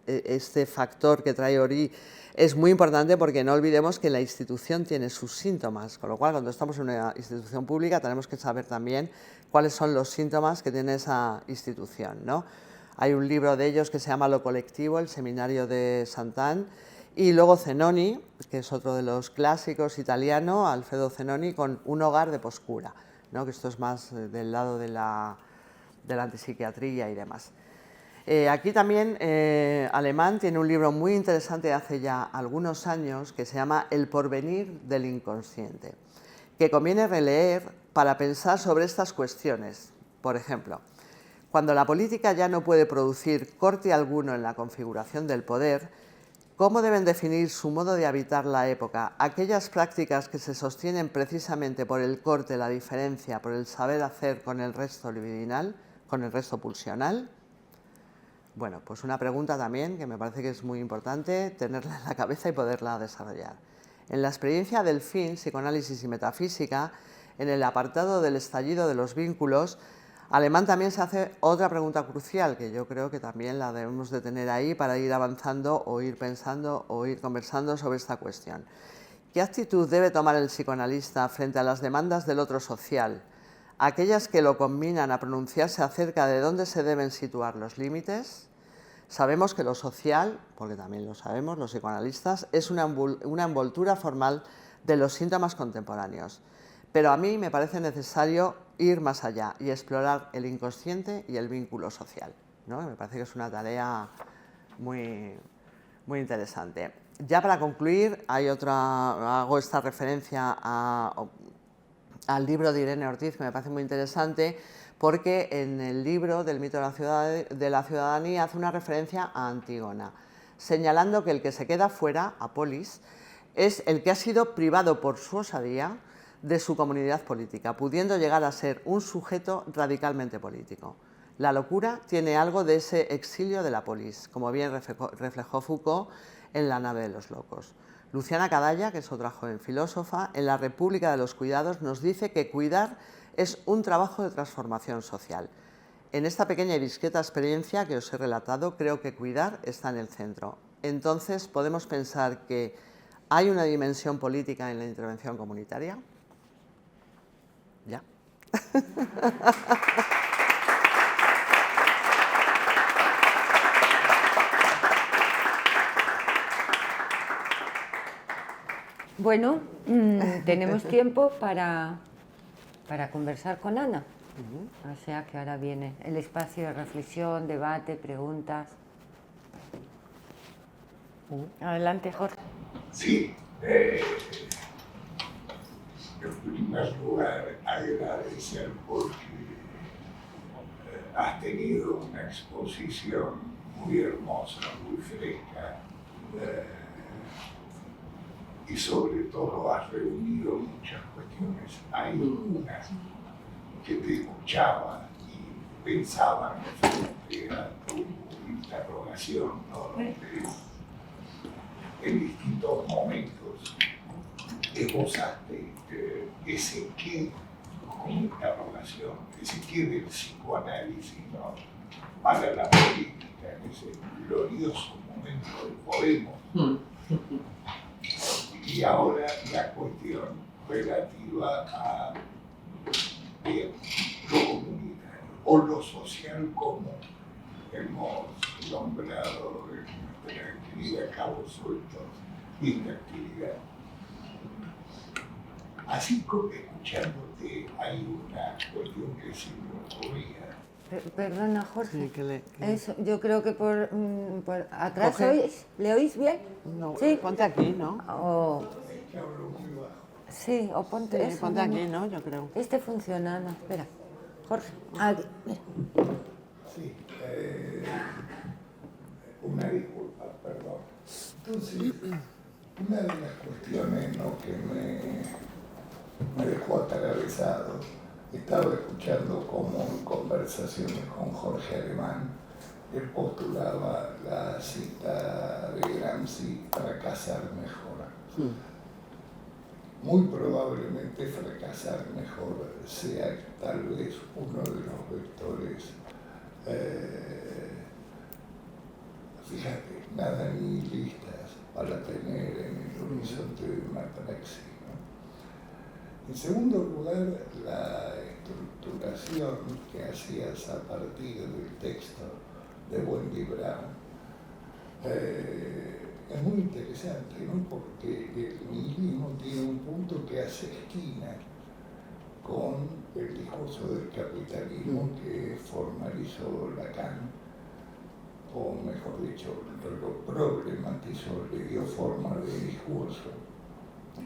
este factor que trae Orí es muy importante, porque no olvidemos que la institución tiene sus síntomas, con lo cual cuando estamos en una institución pública tenemos que saber también cuáles son los síntomas que tiene esa institución, ¿no? Hay un libro de ellos que se llama Lo colectivo, el seminario de Sant'Anne, y luego Zenoni, que es otro de los clásicos italiano, Alfredo Zenoni, con Un hogar de poscura, ¿no? Que esto es más del lado de la antipsiquiatría y demás. Aquí también Alemán tiene un libro muy interesante de hace ya algunos años que se llama El porvenir del inconsciente, que conviene releer para pensar sobre estas cuestiones. Por ejemplo, cuando la política ya no puede producir corte alguno en la configuración del poder, ¿cómo deben definir su modo de habitar la época aquellas prácticas que se sostienen precisamente por el corte, la diferencia, por el saber hacer con el resto libidinal, con el resto pulsional? Bueno, pues una pregunta también que me parece que es muy importante tenerla en la cabeza y poderla desarrollar. En la experiencia del fin, psicoanálisis y metafísica, en el apartado del estallido de los vínculos, Alemán también se hace otra pregunta crucial, que yo creo que también la debemos de tener ahí para ir avanzando o ir pensando o ir conversando sobre esta cuestión. ¿Qué actitud debe tomar el psicoanalista frente a las demandas del otro social? Aquellas que lo combinan a pronunciarse acerca de dónde se deben situar los límites. Sabemos que lo social, porque también lo sabemos los psicoanalistas, es una envoltura formal de los síntomas contemporáneos. Pero a mí me parece necesario ir más allá y explorar el inconsciente y el vínculo social, ¿no? Me parece que es una tarea muy interesante. Ya para concluir, hago esta referencia al libro de Irene Ortiz, que me parece muy interesante, porque en el libro del mito de la ciudadanía hace una referencia a Antígona, señalando que el que se queda fuera, Apolis, es el que ha sido privado por su osadía de su comunidad política, pudiendo llegar a ser un sujeto radicalmente político. La locura tiene algo de ese exilio de la polis, como bien reflejó Foucault en La nave de los locos. Luciana Cadalla, que es otra joven filósofa, en La República de los Cuidados nos dice que cuidar es un trabajo de transformación social. En esta pequeña y discreta experiencia que os he relatado, creo que cuidar está en el centro. Entonces, ¿podemos pensar que hay una dimensión política en la intervención comunitaria? ¿Ya? Bueno, tenemos tiempo para conversar con Ana. O sea que ahora viene el espacio de reflexión, debate, preguntas. Adelante, Jorge. Sí, en primer lugar agradecer porque has tenido una exposición muy hermosa, muy fresca, y sobre todo has reunido muchas cuestiones. Hay unas que te escuchaba y pensaba referente a tu interrogación, ¿no? Donde en distintos momentos esbozaste ese qué como interrogación, ese qué del psicoanálisis, ¿no? Para la política, en ese glorioso momento del Podemos. Y ahora la cuestión relativa a lo comunitario o lo social común. Hemos nombrado en nuestra actividad cabos sueltos y esta actividad. Así como escuchándote hay una cuestión que se me ocurría. Perdona, Jorge. Sí, Eso, yo creo que por atrás Jorge. ¿le oís bien? No, Sí. ponte aquí, ¿no? O, Es que hablo muy bajo. sí, o ponte Sí, eso. ponte aquí, ¿no? Yo creo. Este funciona, no, espera. Jorge, aquí, mira. Sí, una disculpa, perdón. Entonces, una de las cuestiones, ¿no?, que me dejó atravesado, estaba escuchando como en conversaciones con Jorge Alemán, él postulaba la cita de Gramsci, fracasar mejor. Muy probablemente fracasar mejor sea tal vez uno de los vectores. Fíjate, nada nihilistas para tener en el horizonte de una praxis, ¿no? En segundo lugar, la estructuración que hacías a partir del texto de Wendy Brown es muy interesante, ¿no? Porque el nihilismo tiene un punto que hace esquina con el discurso del capitalismo que formalizó Lacan, o mejor dicho, lo problematizó, le dio forma de discurso,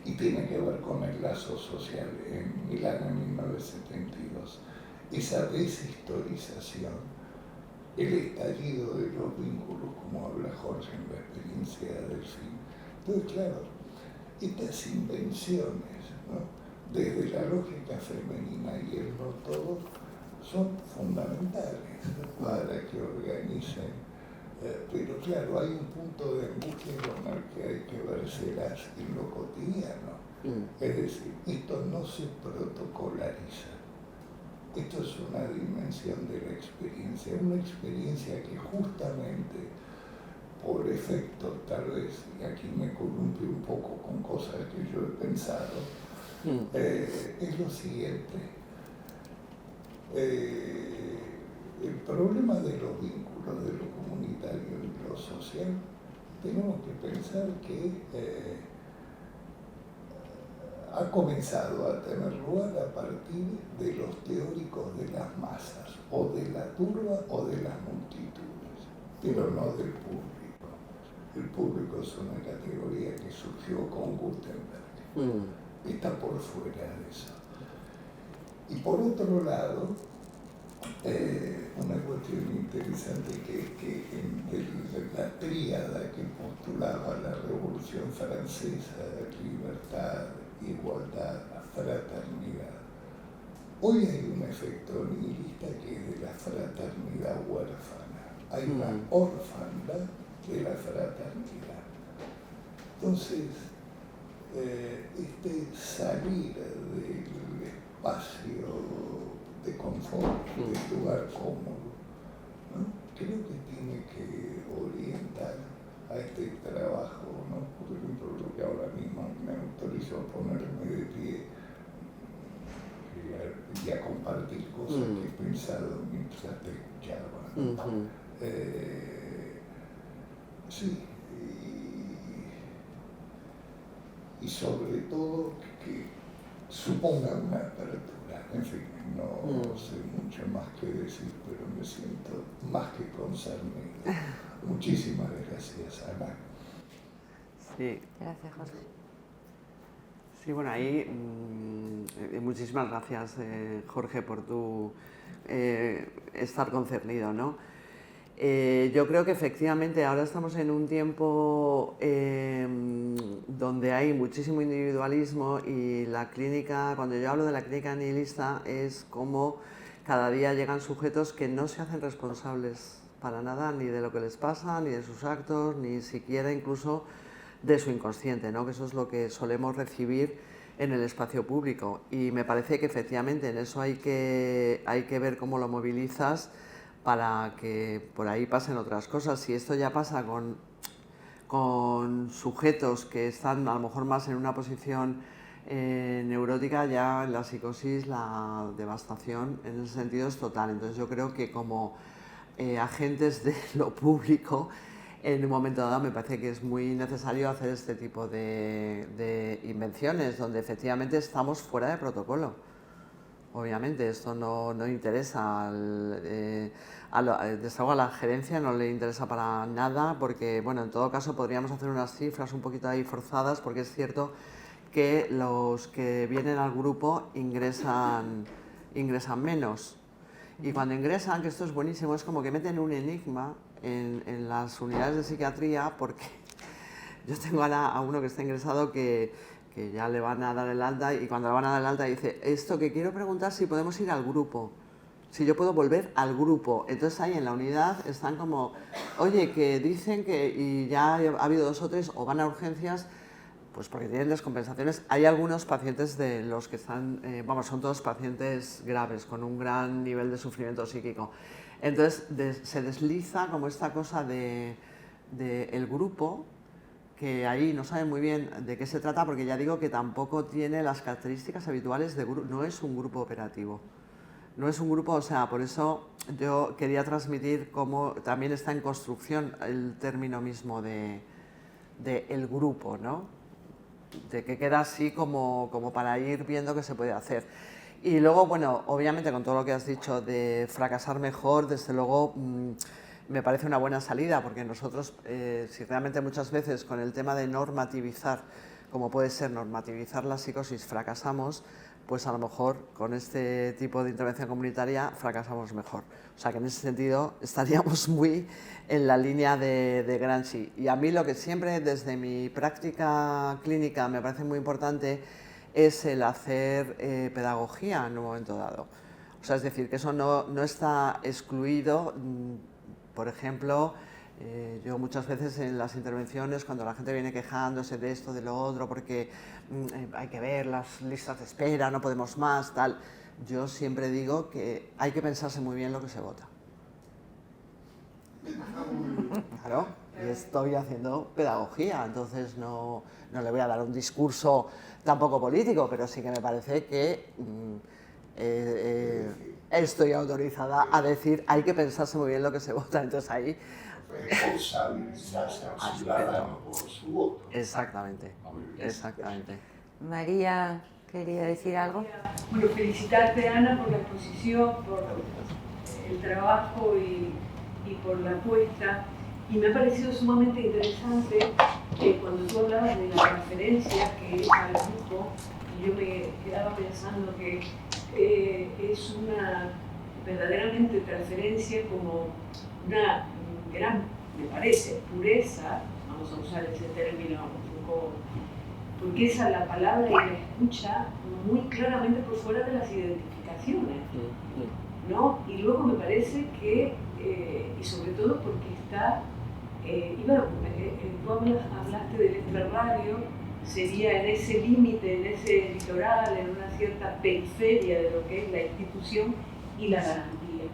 y tiene que ver con el lazo social en Milán en 1972. Esa deshistorización, el estallido de los vínculos, como habla Jorge en la experiencia del fin. Entonces, claro, estas invenciones, ¿no?, desde la lógica femenina y el no todo, son fundamentales para que organicen. Pero claro, hay un punto de angustia con el que hay que vérselas en lo cotidiano. Es decir, esto no se protocolariza. Esto es una dimensión de la experiencia, una experiencia que justamente por efecto, tal vez, y aquí me columpio un poco con cosas que yo he pensado, es lo siguiente. El problema de los vínculos, de lo comunitario y lo social, tenemos que pensar que ha comenzado a tener lugar a partir de los teóricos de las masas, o de la turba o de las multitudes, pero no del público. El público es una categoría que surgió con Gutenberg, está por fuera de eso. Y por otro lado, una cuestión interesante que en la tríada que postulaba la Revolución Francesa, libertad, igualdad, fraternidad, hoy hay un efecto nihilista que es de la fraternidad huérfana. Hay una orfandad de la fraternidad. Entonces, este salir del espacio de confort, del lugar cómodo, ¿no?, creo que tiene que orientar a este trabajo, ¿no? Por ejemplo, lo que ahora mismo me autorizó a ponerme de pie y a compartir cosas que he pensado mientras te escuchaba, ¿no? Sí, y sobre todo que suponga una apertura. En fin, no sé mucho más que decir, pero me siento más que concernido. Muchísimas gracias, Ana. Sí. Gracias, Jorge. Sí, bueno, ahí muchísimas gracias, Jorge, por tu estar concernido, ¿no? Yo creo que efectivamente ahora estamos en un tiempo donde hay muchísimo individualismo, y la clínica, cuando yo hablo de la clínica nihilista, es como cada día llegan sujetos que no se hacen responsables para nada, ni de lo que les pasa, ni de sus actos, ni siquiera incluso de su inconsciente, ¿no? Que eso es lo que solemos recibir en el espacio público, y me parece que efectivamente en eso hay que ver cómo lo movilizas para que por ahí pasen otras cosas. Si esto ya pasa con sujetos que están a lo mejor más en una posición neurótica, ya en la psicosis la devastación en ese sentido es total. Entonces yo creo que como agentes de lo público, en un momento dado me parece que es muy necesario hacer este tipo de invenciones donde efectivamente estamos fuera de protocolo. obviamente, esto no interesa, desde luego a la gerencia no le interesa para nada, porque, bueno, en todo caso podríamos hacer unas cifras un poquito ahí forzadas, porque es cierto que los que vienen al grupo ingresan menos. Y cuando ingresan, que esto es buenísimo, es como que meten un enigma en las unidades de psiquiatría, porque yo tengo ahora a uno que está ingresado que ya le van a dar el alta, y cuando le van a dar el alta dice, esto que quiero preguntar si podemos ir al grupo, si yo puedo volver al grupo. Entonces ahí en la unidad están como, oye, que dicen que, y ya ha habido 2 o 3, o van a urgencias, pues porque tienen descompensaciones. Hay algunos pacientes de los que están, son todos pacientes graves, con un gran nivel de sufrimiento psíquico. Entonces se desliza como esta cosa de el grupo, que ahí no saben muy bien de qué se trata, porque ya digo que tampoco tiene las características habituales de grupo, no es un grupo operativo. No es un grupo, o sea, por eso yo quería transmitir cómo también está en construcción el término mismo de el grupo, ¿no? De que queda así como para ir viendo qué se puede hacer. Y luego, bueno, obviamente con todo lo que has dicho de fracasar mejor, desde luego me parece una buena salida, porque nosotros, si realmente muchas veces con el tema de normativizar, como puede ser normativizar la psicosis, fracasamos, pues a lo mejor con este tipo de intervención comunitaria fracasamos mejor. O sea que en ese sentido estaríamos muy en la línea de Gramsci. Y a mí lo que siempre desde mi práctica clínica me parece muy importante es el hacer pedagogía en un momento dado. O sea, es decir, que eso no está excluido. Por ejemplo, yo muchas veces en las intervenciones, cuando la gente viene quejándose de esto, de lo otro, porque hay que ver las listas de espera, no podemos más, tal, yo siempre digo que hay que pensarse muy bien lo que se vota. Claro, y estoy haciendo pedagogía, entonces no le voy a dar un discurso tampoco político, pero sí que me parece que estoy autorizada a decir hay que pensarse muy bien lo que se vota, entonces ahí responsabilizarse al ciudadano por su voto. exactamente, exactamente. María, ¿quería decir algo? Bueno, felicitarte, Ana, por la exposición, por el trabajo y por la apuesta. Y me ha parecido sumamente interesante cuando tú hablabas de la referencia que es al grupo, y yo me quedaba pensando que es una verdaderamente transferencia como una gran, me parece, pureza, vamos a usar ese término un poco, porque esa la palabra y la escucha muy claramente por fuera de las identificaciones, ¿no? Y luego me parece que, y sobre todo porque está, tú hablaste del extrarradio, sería en ese límite, en ese litoral, en una cierta periferia de lo que es la institución y la garantía.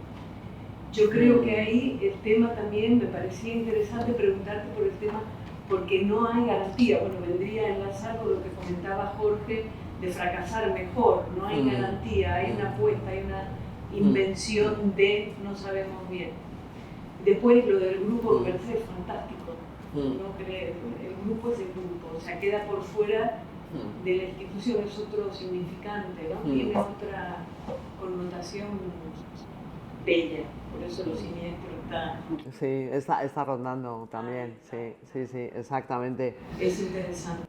Yo creo que ahí el tema también me parecía interesante preguntarte por el tema, porque no hay garantía. Bueno, vendría a enlazar con lo que comentaba Jorge de fracasar mejor. No hay garantía, hay una apuesta, hay una invención de no sabemos bien. Después lo del grupo me parece fantástico. ¿No? El grupo es el grupo, o sea, queda por fuera de la institución, es otro significante, ¿no? Tiene otra connotación bella, por eso lo siniestro está... Sí, está rondando también, sí, exactamente. Es interesante.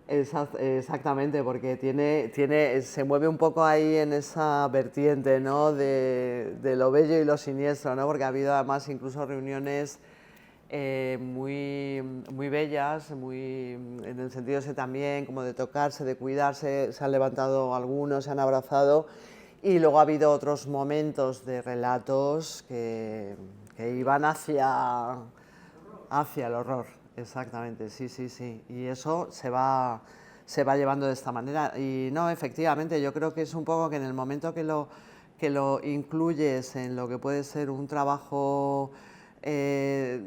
Exactamente, porque se mueve un poco ahí en esa vertiente, ¿no? de lo bello y lo siniestro, ¿no? Porque ha habido además incluso reuniones muy bellas, en el sentido ese también, como de tocarse, de cuidarse, se han levantado algunos, se han abrazado, y luego ha habido otros momentos de relatos que iban hacia el horror, exactamente, sí, y eso se va llevando de esta manera, y no, efectivamente, yo creo que es un poco que en el momento que lo incluyes en lo que puede ser un trabajo de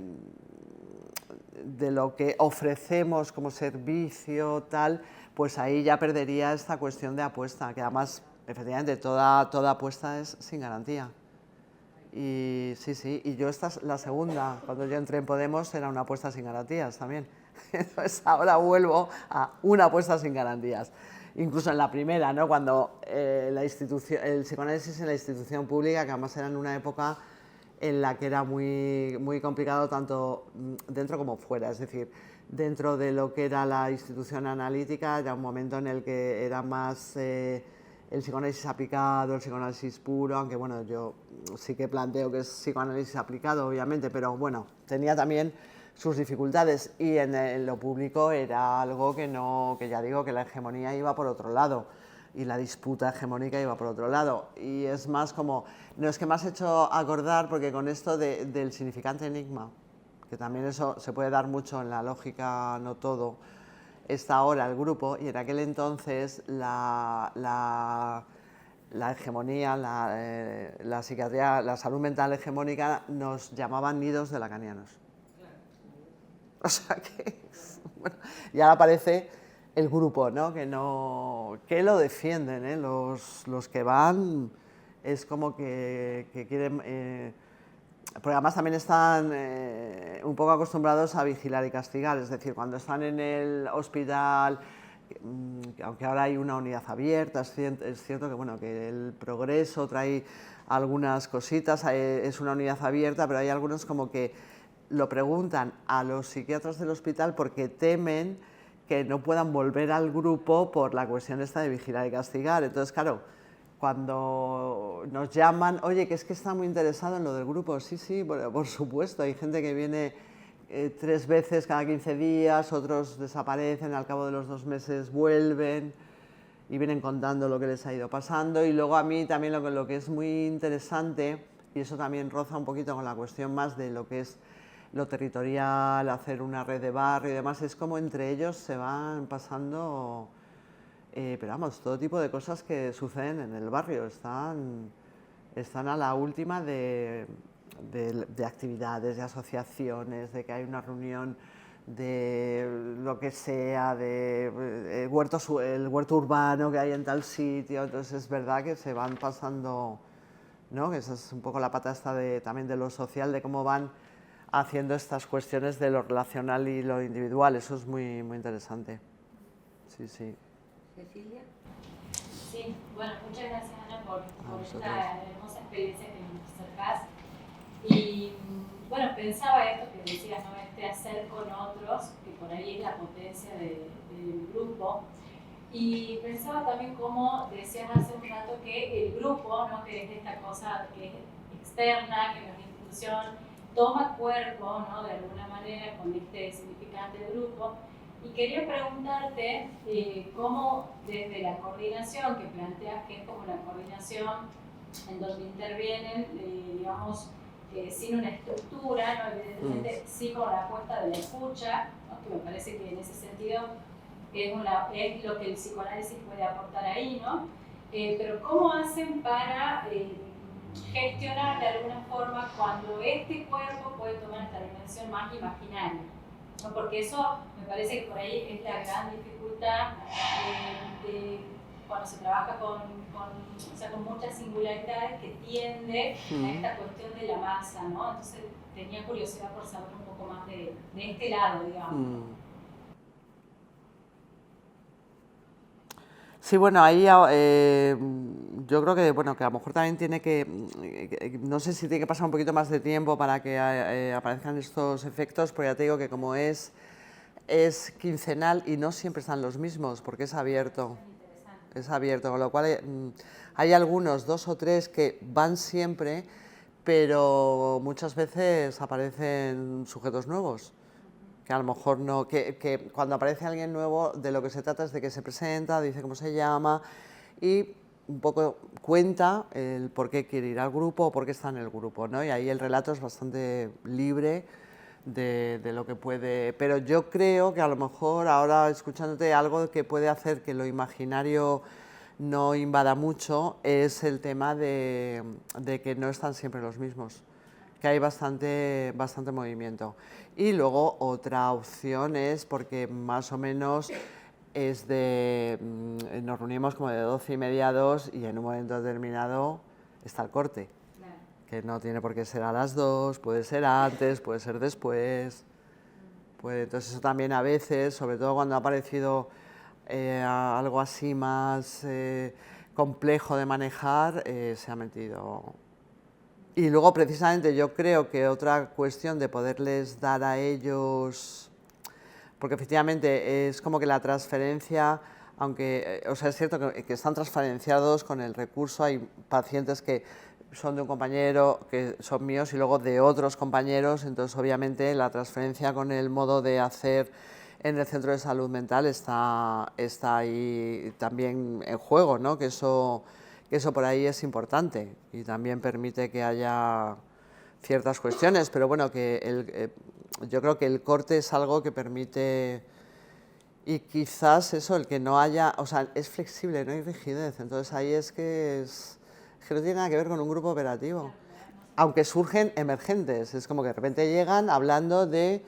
lo que ofrecemos como servicio, tal, pues ahí ya perdería esta cuestión de apuesta, que además, efectivamente, toda apuesta es sin garantía. Y sí, y yo esta es la segunda, cuando yo entré en Podemos era una apuesta sin garantías también. Entonces ahora vuelvo a una apuesta sin garantías. incluso en la primera, ¿no? Cuando el psicoanálisis en la institución pública, que además era en una época en la que era muy complicado tanto dentro como fuera, es decir, dentro de lo que era la institución analítica era un momento en el que era más el psicoanálisis aplicado, el psicoanálisis puro, aunque bueno, yo sí que planteo que es psicoanálisis aplicado, obviamente, pero bueno, tenía también sus dificultades y en lo público era algo que ya digo que la hegemonía iba por otro lado y la disputa hegemónica iba por otro lado. Y es más como, no, es que me has hecho acordar, porque con esto del significante enigma, que también eso se puede dar mucho en la lógica, no todo, está ahora el grupo, y en aquel entonces la hegemonía, la psiquiatría, la salud mental hegemónica nos llamaban nidos de lacanianos. O sea que, bueno, y ahora aparece el grupo, ¿no? Que lo defienden, ¿eh? Los que van es como que quieren, porque además también están un poco acostumbrados a vigilar y castigar, es decir, cuando están en el hospital, aunque ahora hay una unidad abierta, es cierto que, bueno, que el progreso trae algunas cositas, es una unidad abierta, pero hay algunos como que lo preguntan a los psiquiatras del hospital porque temen que no puedan volver al grupo por la cuestión esta de vigilar y castigar. Entonces, claro, cuando nos llaman, oye, que es que está muy interesado en lo del grupo, sí, bueno, por supuesto, hay gente que viene 3 veces cada 15 días, otros desaparecen, al cabo de los 2 meses vuelven y vienen contando lo que les ha ido pasando. Y luego a mí también lo que es muy interesante, y eso también roza un poquito con la cuestión más de lo que es lo territorial, hacer una red de barrio y demás, es como entre ellos se van pasando, pero vamos, todo tipo de cosas que suceden en el barrio, están a la última de actividades, de asociaciones, de que hay una reunión de lo que sea, de el huerto urbano que hay en tal sitio, entonces es verdad que se van pasando, ¿no? Que esa es un poco la pata esta también de lo social, de cómo van haciendo estas cuestiones de lo relacional y lo individual. Eso es muy, muy interesante. Sí. ¿Cecilia? Sí, bueno, muchas gracias, Ana, por esta hermosa experiencia que nos acercás. Y bueno, pensaba esto que decías, ¿no? Hacer con otros, que por ahí es la potencia del grupo. Y pensaba también, como decías hace un rato, que el grupo, ¿no? Que es esta cosa que es externa, que no es una institución, toma cuerpo, ¿no? De alguna manera con este significante de grupo. Y quería preguntarte cómo desde la coordinación que planteas, que es como la coordinación en donde intervienen, digamos, sin una estructura, ¿no? Evidentemente sí con la apuesta de la escucha, ¿no? Que me parece que en ese sentido es lo que el psicoanálisis puede aportar ahí, ¿no? Pero ¿cómo hacen para gestionar de alguna forma cuando este cuerpo puede tomar esta dimensión más imaginaria? ¿No? Porque eso me parece que por ahí es la gran dificultad cuando se trabaja con muchas singularidades, que tiende a esta cuestión de la masa, ¿no? Entonces tenía curiosidad por saber un poco más de este lado, digamos. Sí, bueno, ahí yo creo que, bueno, que a lo mejor también tiene que, no sé si tiene que pasar un poquito más de tiempo para que aparezcan estos efectos, pero ya te digo que como es quincenal y no siempre están los mismos, porque es abierto, con lo cual hay algunos, 2 o 3 que van siempre, pero muchas veces aparecen sujetos nuevos. Que a lo mejor no, que cuando aparece alguien nuevo, de lo que se trata es de que se presenta, dice cómo se llama y un poco cuenta el por qué quiere ir al grupo o por qué está en el grupo, ¿no? Y ahí el relato es bastante libre de lo que puede, pero yo creo que a lo mejor ahora escuchándote algo que puede hacer que lo imaginario no invada mucho es el tema de que no están siempre los mismos, que hay bastante movimiento. Y luego otra opción es, porque más o menos es nos reunimos como de 12:30 a 2 y en un momento determinado está el corte, claro. Que no tiene por qué ser a las 2, puede ser antes, puede ser después. Entonces eso también a veces, sobre todo cuando ha aparecido algo así más complejo de manejar, se ha metido. Y luego, precisamente, yo creo que otra cuestión de poderles dar a ellos, porque efectivamente es como que la transferencia, aunque, o sea, es cierto que están transferenciados con el recurso, hay pacientes que son de un compañero, que son míos, y luego de otros compañeros, entonces obviamente la transferencia con el modo de hacer en el centro de salud mental está ahí también en juego, ¿no? Que eso por ahí es importante y también permite que haya ciertas cuestiones, pero bueno, que yo creo que el corte es algo que permite, y quizás eso, el que no haya, o sea, es flexible, no hay rigidez, entonces ahí es que no tiene nada que ver con un grupo operativo, aunque surgen emergentes, es como que de repente llegan hablando de,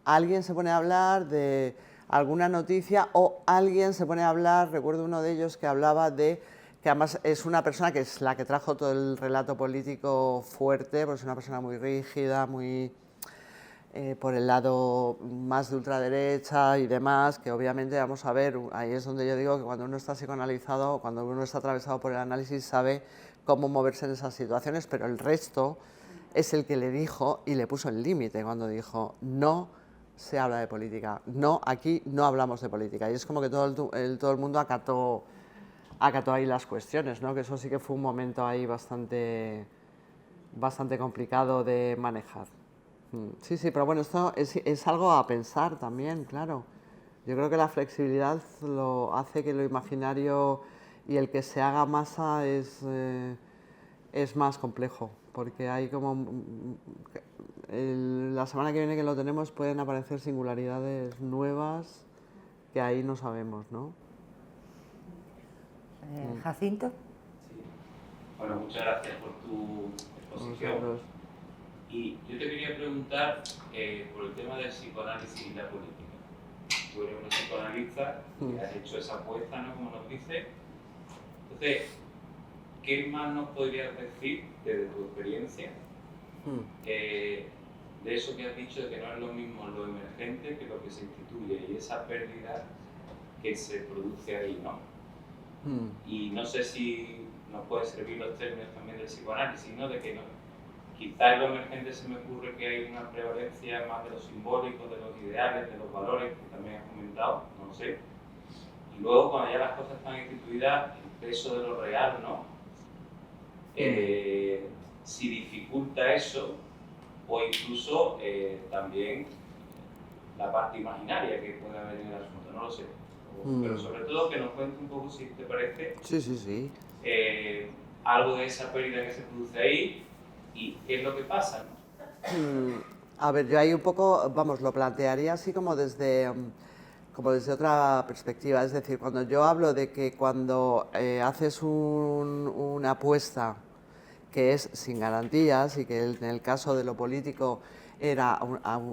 alguien se pone a hablar de alguna noticia o alguien se pone a hablar, recuerdo uno de ellos que hablaba de, que además es una persona que es la que trajo todo el relato político fuerte, pues es una persona muy rígida, muy por el lado más de ultraderecha y demás, que obviamente vamos a ver, ahí es donde yo digo que cuando uno está psicoanalizado, cuando uno está atravesado por el análisis, sabe cómo moverse en esas situaciones, pero el resto es el que le dijo y le puso el límite cuando dijo, no se habla de política, no, aquí no hablamos de política, y es como que todo el mundo acató ahí las cuestiones, ¿no? Que eso sí que fue un momento ahí bastante complicado de manejar. Sí, pero bueno, esto es algo a pensar también, claro. Yo creo que la flexibilidad lo hace que lo imaginario y el que se haga masa es más complejo, porque hay como... la semana que viene que lo tenemos pueden aparecer singularidades nuevas que ahí no sabemos, ¿no? Jacinto. Sí. Bueno, muchas gracias por tu exposición. Y yo te quería preguntar por el tema del psicoanálisis y la política. Tú eres una psicoanalista que has hecho esa apuesta, ¿no? Como nos dice. Entonces, ¿qué más nos podrías decir desde tu experiencia de eso que has dicho, de que no es lo mismo lo emergente que lo que se instituye y esa pérdida que se produce ahí, ¿no? Y no sé si nos puede servir los términos también del psicoanálisis, ¿no? De que no, quizá en lo emergente se me ocurre que hay una prevalencia más de lo simbólico, de los ideales, de los valores, que también has comentado, no lo sé. Y luego, cuando ya las cosas están instituidas, el peso de lo real, ¿no? Si dificulta eso, o incluso también la parte imaginaria que puede haber en el asunto, no lo sé. Pero sobre todo que nos cuente un poco, si te parece, sí. algo de esa pérdida que se produce ahí y qué es lo que pasa, ¿no? A ver, yo ahí un poco, vamos, lo plantearía así como desde otra perspectiva, es decir, cuando yo hablo de que cuando haces una apuesta que es sin garantías y que en el caso de lo político era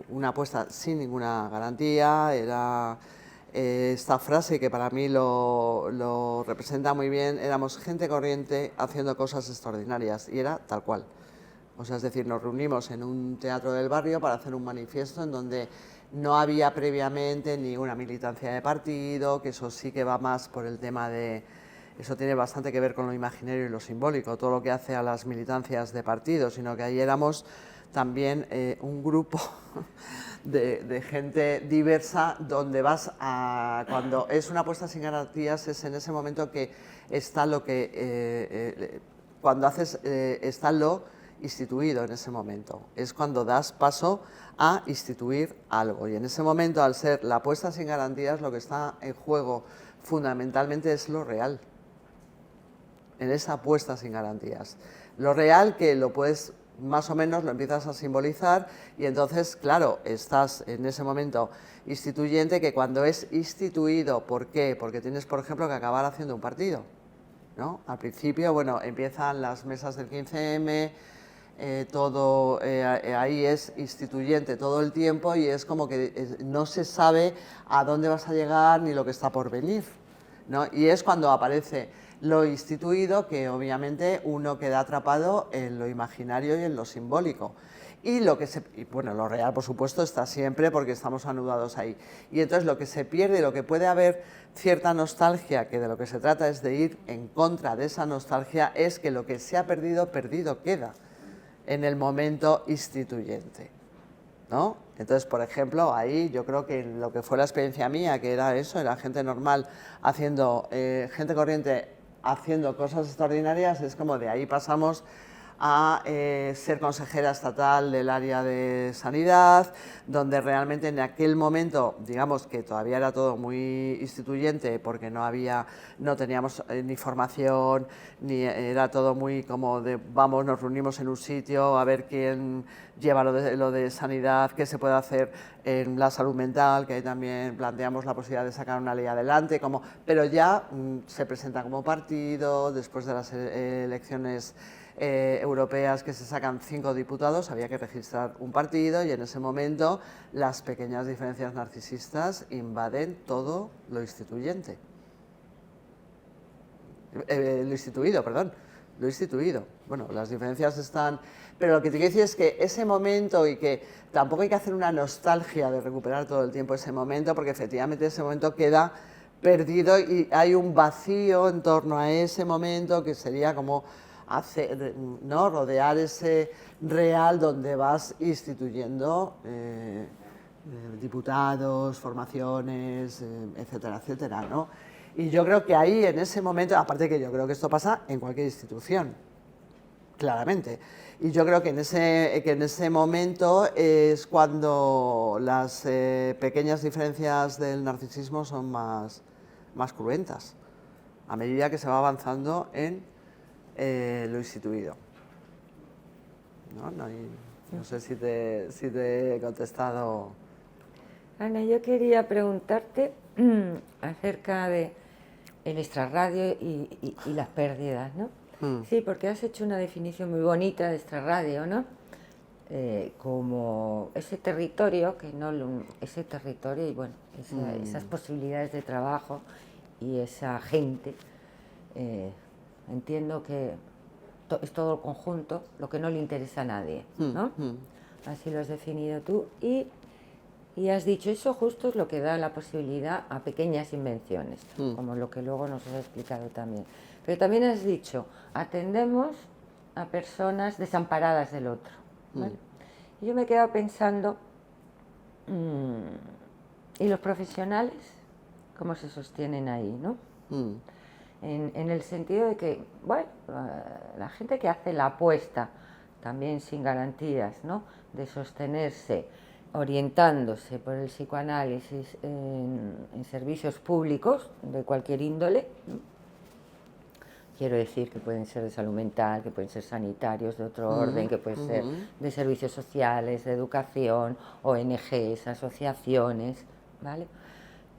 una apuesta sin ninguna garantía, era esta frase que para mí lo representa muy bien, éramos gente corriente haciendo cosas extraordinarias y era tal cual. O sea, es decir, nos reunimos en un teatro del barrio para hacer un manifiesto en donde no había previamente ninguna militancia de partido, que eso sí que va más por el tema de... Eso tiene bastante que ver con lo imaginario y lo simbólico, todo lo que hace a las militancias de partido, sino que ahí éramos también un grupo de gente diversa donde vas a... Cuando es una apuesta sin garantías es en ese momento que está lo que... cuando haces... está lo instituido en ese momento, es cuando das paso a instituir algo y en ese momento, al ser la apuesta sin garantías, lo que está en juego fundamentalmente es lo real, en esa apuesta sin garantías. Lo real que lo puedes, más o menos lo empiezas a simbolizar y entonces, claro, estás en ese momento instituyente que cuando es instituido, ¿por qué? Porque tienes, por ejemplo, que acabar haciendo un partido, ¿no? Al principio, bueno, empiezan las mesas del 15M, todo ahí es instituyente todo el tiempo y es como que no se sabe a dónde vas a llegar ni lo que está por venir, ¿no? Y es cuando aparece lo instituido que obviamente uno queda atrapado en lo imaginario y en lo simbólico. Y bueno, lo real, por supuesto, está siempre porque estamos anudados ahí. Y entonces lo que se pierde, lo que puede haber cierta nostalgia, que de lo que se trata es de ir en contra de esa nostalgia, es que lo que se ha perdido, perdido queda en el momento instituyente, ¿no? Entonces, por ejemplo, ahí yo creo que lo que fue la experiencia mía, que era eso, era gente normal haciendo, gente corriente haciendo cosas extraordinarias, es como de ahí pasamos a ser consejera estatal del área de sanidad, donde realmente en aquel momento, digamos que todavía era todo muy instituyente porque no teníamos ni formación, ni era todo muy como de vamos, nos reunimos en un sitio a ver quién lleva lo de sanidad, qué se puede hacer en la salud mental, que ahí también planteamos la posibilidad de sacar una ley adelante, pero ya se presenta como partido, después de las elecciones europeas que se sacan 5 diputados, había que registrar un partido y en ese momento las pequeñas diferencias narcisistas invaden todo lo instituyente. Lo instituido. Bueno, las diferencias están... Pero lo que te quiero decir es que ese momento, y que tampoco hay que hacer una nostalgia de recuperar todo el tiempo ese momento, porque efectivamente ese momento queda perdido y hay un vacío en torno a ese momento que sería como ¿no? rodear ese real donde vas instituyendo diputados, formaciones, etcétera, etcétera, ¿no? Y yo creo que ahí, en ese momento, aparte que yo creo que esto pasa en cualquier institución, claramente, y yo creo que en ese momento es cuando las pequeñas diferencias del narcisismo son más cruentas, a medida que se va avanzando en lo instituido. No sé si te he contestado. Ana, yo quería preguntarte acerca de el extrarradio y las pérdidas, ¿no? Sí, porque has hecho una definición muy bonita de extrarradio, ¿no? Como ese territorio y bueno, esas posibilidades de trabajo y esa gente. Entiendo que es todo el conjunto, lo que no le interesa a nadie, ¿no? Así lo has definido tú y has dicho, eso justo es lo que da la posibilidad a pequeñas invenciones, como lo que luego nos has explicado también. Pero también has dicho, atendemos a personas desamparadas del otro, ¿vale? Y yo me he quedado pensando, ¿y los profesionales cómo se sostienen ahí, no? En el sentido de que, bueno, la gente que hace la apuesta, también sin garantías, ¿no?, de sostenerse orientándose por el psicoanálisis en servicios públicos de cualquier índole, ¿no? Quiero decir que pueden ser de salud mental, que pueden ser sanitarios de otro orden, que pueden ser de servicios sociales, de educación, ONGs, asociaciones, ¿vale?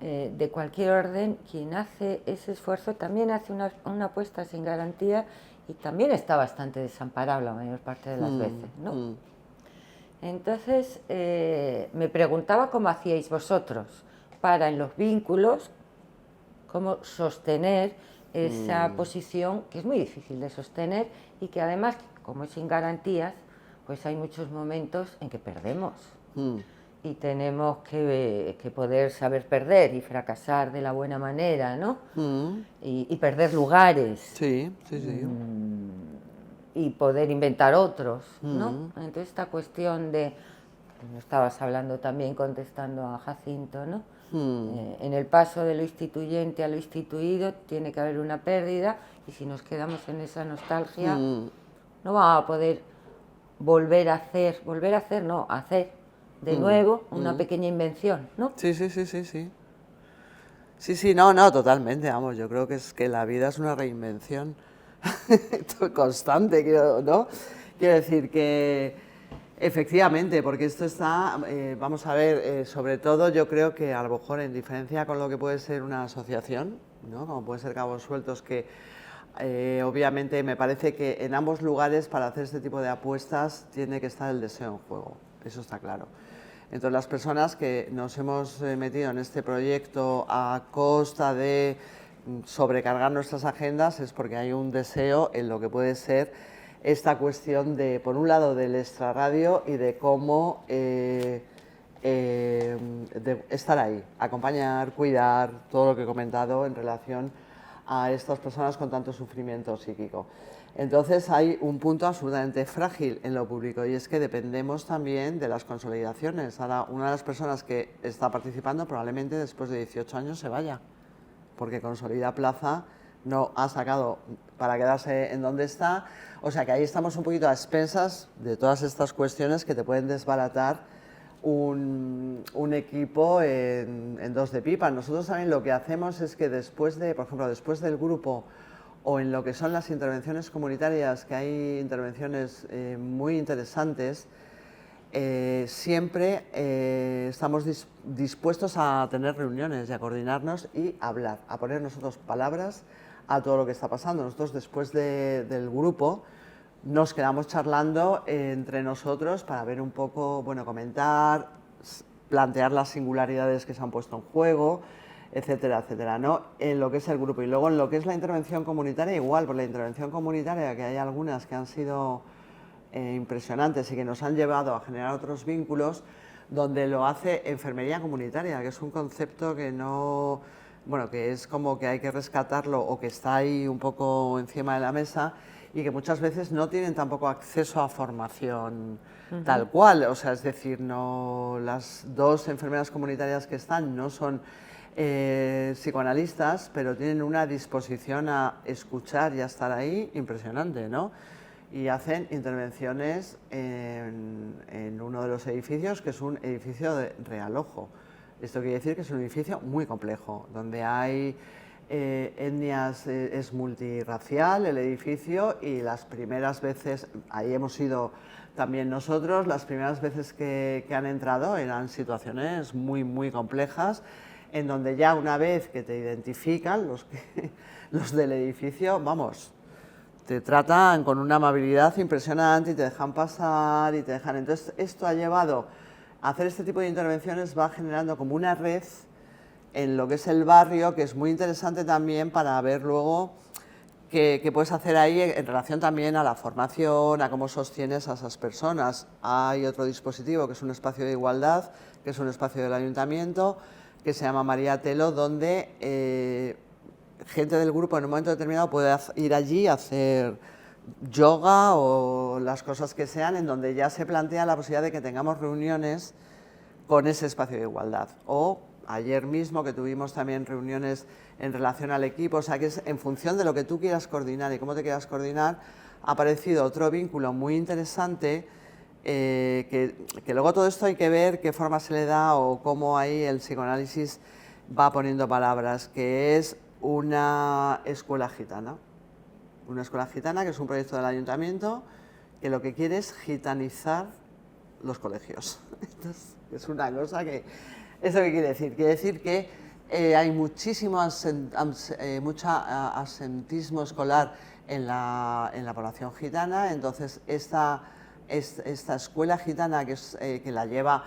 De cualquier orden, quien hace ese esfuerzo también hace una apuesta sin garantía y también está bastante desamparado la mayor parte de las veces, ¿no? Entonces, me preguntaba cómo hacíais vosotros para, en los vínculos, cómo sostener esa posición, que es muy difícil de sostener y que además, como es sin garantías, pues hay muchos momentos en que perdemos. Y tenemos que poder saber perder y fracasar de la buena manera, ¿no? Y perder lugares. Sí. Y poder inventar otros, ¿no? Entonces esta cuestión de, estabas hablando también contestando a Jacinto, ¿no? En el paso de lo instituyente a lo instituido tiene que haber una pérdida y si nos quedamos en esa nostalgia no vamos a poder hacer de nuevo una pequeña invención, ¿no? Sí, no, totalmente, vamos, yo creo que es que la vida es una reinvención constante, ¿no? Quiero decir que efectivamente, porque esto está, vamos a ver, sobre todo yo creo que a lo mejor en diferencia con lo que puede ser una asociación, ¿no?, como puede ser Cabos Sueltos, que obviamente me parece que en ambos lugares para hacer este tipo de apuestas tiene que estar el deseo en juego, eso está claro. Entonces las personas que nos hemos metido en este proyecto a costa de sobrecargar nuestras agendas es porque hay un deseo en lo que puede ser esta cuestión de, por un lado, del extrarradio y de cómo de estar ahí, acompañar, cuidar, todo lo que he comentado en relación a estas personas con tanto sufrimiento psíquico. Entonces hay un punto absolutamente frágil en lo público y es que dependemos también de las consolidaciones. Ahora, una de las personas que está participando probablemente después de 18 años se vaya, porque Consolida Plaza no ha sacado para quedarse en donde está. O sea que ahí estamos un poquito a expensas de todas estas cuestiones que te pueden desbaratar un equipo en dos de pipa. Nosotros también lo que hacemos es que después de, por ejemplo, después del grupo o en lo que son las intervenciones comunitarias, que hay intervenciones muy interesantes, siempre estamos dispuestos a tener reuniones y a coordinarnos y hablar, a poner nosotros palabras a todo lo que está pasando. Nosotros después del grupo nos quedamos charlando entre nosotros para ver un poco, bueno, comentar, plantear las singularidades que se han puesto en juego, etcétera, etcétera, ¿no? En lo que es el grupo. Y luego en lo que es la intervención comunitaria, igual, por la intervención comunitaria, que hay algunas que han sido impresionantes y que nos han llevado a generar otros vínculos, donde lo hace enfermería comunitaria, que es un concepto que no, bueno, que es como que hay que rescatarlo o que está ahí un poco encima de la mesa y que muchas veces no tienen tampoco acceso a formación tal cual, o sea, es decir, no, las dos enfermeras comunitarias que están no son psicoanalistas, pero tienen una disposición a escuchar y a estar ahí impresionante, ¿no? Y hacen intervenciones en uno de los edificios, que es un edificio de realojo. Esto quiere decir que es un edificio muy complejo, donde hay etnias, es multirracial el edificio y las primeras veces, ahí hemos ido también nosotros, las primeras veces que han entrado eran situaciones muy, muy complejas, en donde ya una vez que te identifican los del edificio, vamos, te tratan con una amabilidad impresionante y te dejan pasar y te dejan. Entonces, esto ha llevado a hacer este tipo de intervenciones, va generando como una red en lo que es el barrio, que es muy interesante también para ver luego qué puedes hacer ahí en relación también a la formación, a cómo sostienes a esas personas. Hay otro dispositivo que es un espacio de igualdad, que es un espacio del ayuntamiento, que se llama María Telo, donde gente del grupo en un momento determinado puede ir allí a hacer yoga o las cosas que sean, en donde ya se plantea la posibilidad de que tengamos reuniones con ese espacio de igualdad. O ayer mismo que tuvimos también reuniones en relación al equipo, o sea que es en función de lo que tú quieras coordinar y cómo te quieras coordinar, ha aparecido otro vínculo muy interesante, que luego todo esto hay que ver qué forma se le da o cómo ahí el psicoanálisis va poniendo palabras, que es una escuela gitana. Una escuela gitana, que es un proyecto del ayuntamiento, que lo que quiere es gitanizar los colegios. Entonces, es una cosa que... ¿Eso qué quiere decir? Quiere decir que hay muchísimo asentismo escolar en la población gitana, entonces esta escuela gitana que la lleva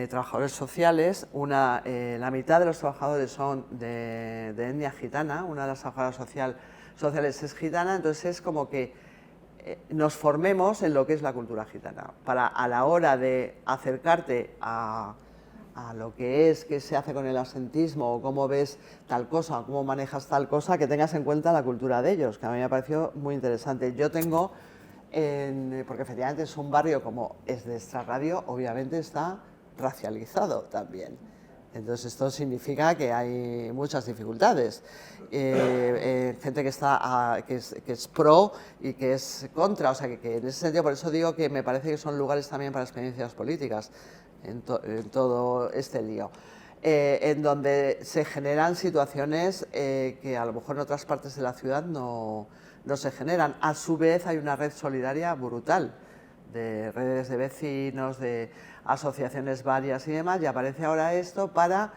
trabajadores sociales, la mitad de los trabajadores son de etnia gitana, una de las trabajadoras sociales es gitana, entonces es como que nos formemos en lo que es la cultura gitana, para a la hora de acercarte a lo que se hace con el asentismo o cómo ves tal cosa, o cómo manejas tal cosa, que tengas en cuenta la cultura de ellos, que a mí me ha parecido muy interesante. Yo tengo, porque efectivamente es un barrio como es de extrarradio, obviamente está racializado también. Entonces esto significa que hay muchas dificultades, gente que es pro y que es contra, o sea que en ese sentido, por eso digo que me parece que son lugares también para experiencias políticas en todo este lío, en donde se generan situaciones que a lo mejor en otras partes de la ciudad no se generan. A su vez hay una red solidaria brutal, de redes de vecinos, de asociaciones varias y demás, y aparece ahora esto para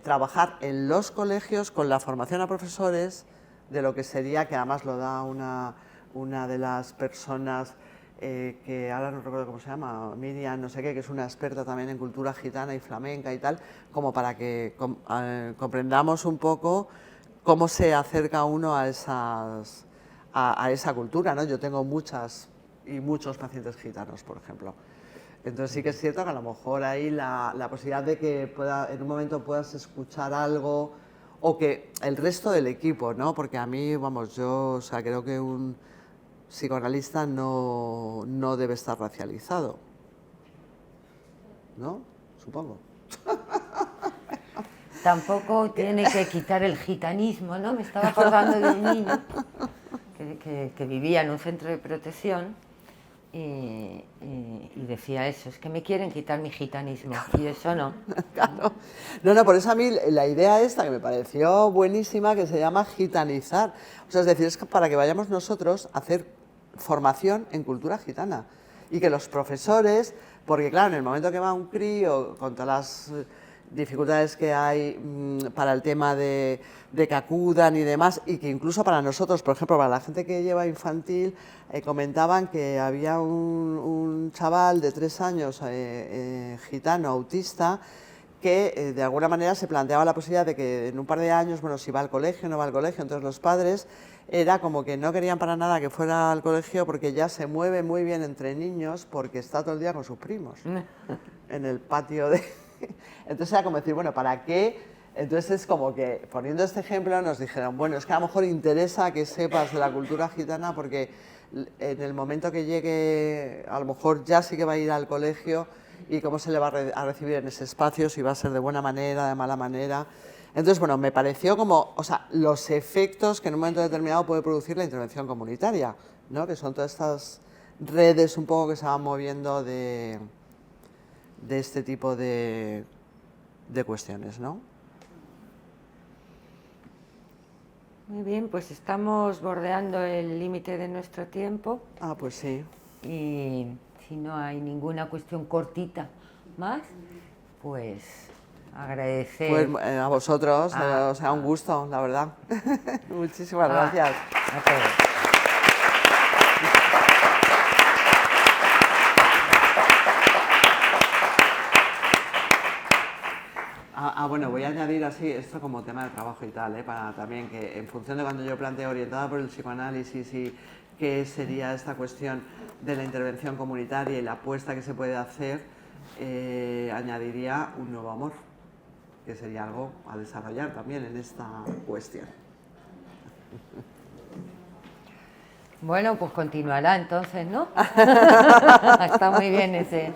trabajar en los colegios con la formación a profesores de lo que sería, que además lo da una de las personas que ahora no recuerdo cómo se llama, Miriam no sé qué, que es una experta también en cultura gitana y flamenca y tal, como para que comprendamos un poco cómo se acerca uno a a esa cultura, ¿no? Yo tengo muchas y muchos pacientes gitanos, por ejemplo. Entonces sí que es cierto que a lo mejor ahí la posibilidad de que en un momento puedas escuchar algo o que el resto del equipo, ¿no? Porque a mí, vamos, yo, o sea, creo que un psicoanalista no debe estar racializado, ¿no? Supongo. Tampoco tiene que quitar el gitanismo, ¿no? Me estaba acordando de un niño que vivía en un centro de protección y decía eso, es que me quieren quitar mi gitanismo, y eso no. Claro. No, por eso a mí la idea esta que me pareció buenísima, que se llama gitanizar. O sea, es decir, es para que vayamos nosotros a hacer formación en cultura gitana y que los profesores, porque claro, en el momento que va un crío con todas las dificultades que hay para el tema de que acudan y demás, y que incluso para nosotros, por ejemplo, para la gente que lleva infantil, comentaban que había un chaval de 3 años gitano, autista, que de alguna manera se planteaba la posibilidad de que en un par de años, bueno, si va al colegio o no va al colegio, entonces los padres era como que no querían para nada que fuera al colegio porque ya se mueve muy bien entre niños porque está todo el día con sus primos en el patio de... Entonces era como decir, bueno, ¿para qué? Entonces es como que, poniendo este ejemplo, nos dijeron, bueno, es que a lo mejor interesa que sepas de la cultura gitana porque en el momento que llegue, a lo mejor ya sí que va a ir al colegio y cómo se le va a recibir en ese espacio, si va a ser de buena manera, de mala manera. Entonces, bueno, me pareció como, o sea, los efectos que en un momento determinado puede producir la intervención comunitaria, ¿no? Que son todas estas redes un poco que se van moviendo de este tipo de cuestiones, ¿no? Muy bien, pues estamos bordeando el límite de nuestro tiempo. Ah, pues sí. Y si no hay ninguna cuestión cortita más, pues agradecer. Pues a vosotros, o sea, un gusto, la verdad. Muchísimas gracias. A todos. Bueno, voy a añadir así esto como tema de trabajo y tal, para también que en función de cuando yo planteo orientada por el psicoanálisis y qué sería esta cuestión de la intervención comunitaria y la apuesta que se puede hacer, añadiría un nuevo amor, que sería algo a desarrollar también en esta cuestión. Bueno, pues continuará entonces, ¿no? Está muy bien ese.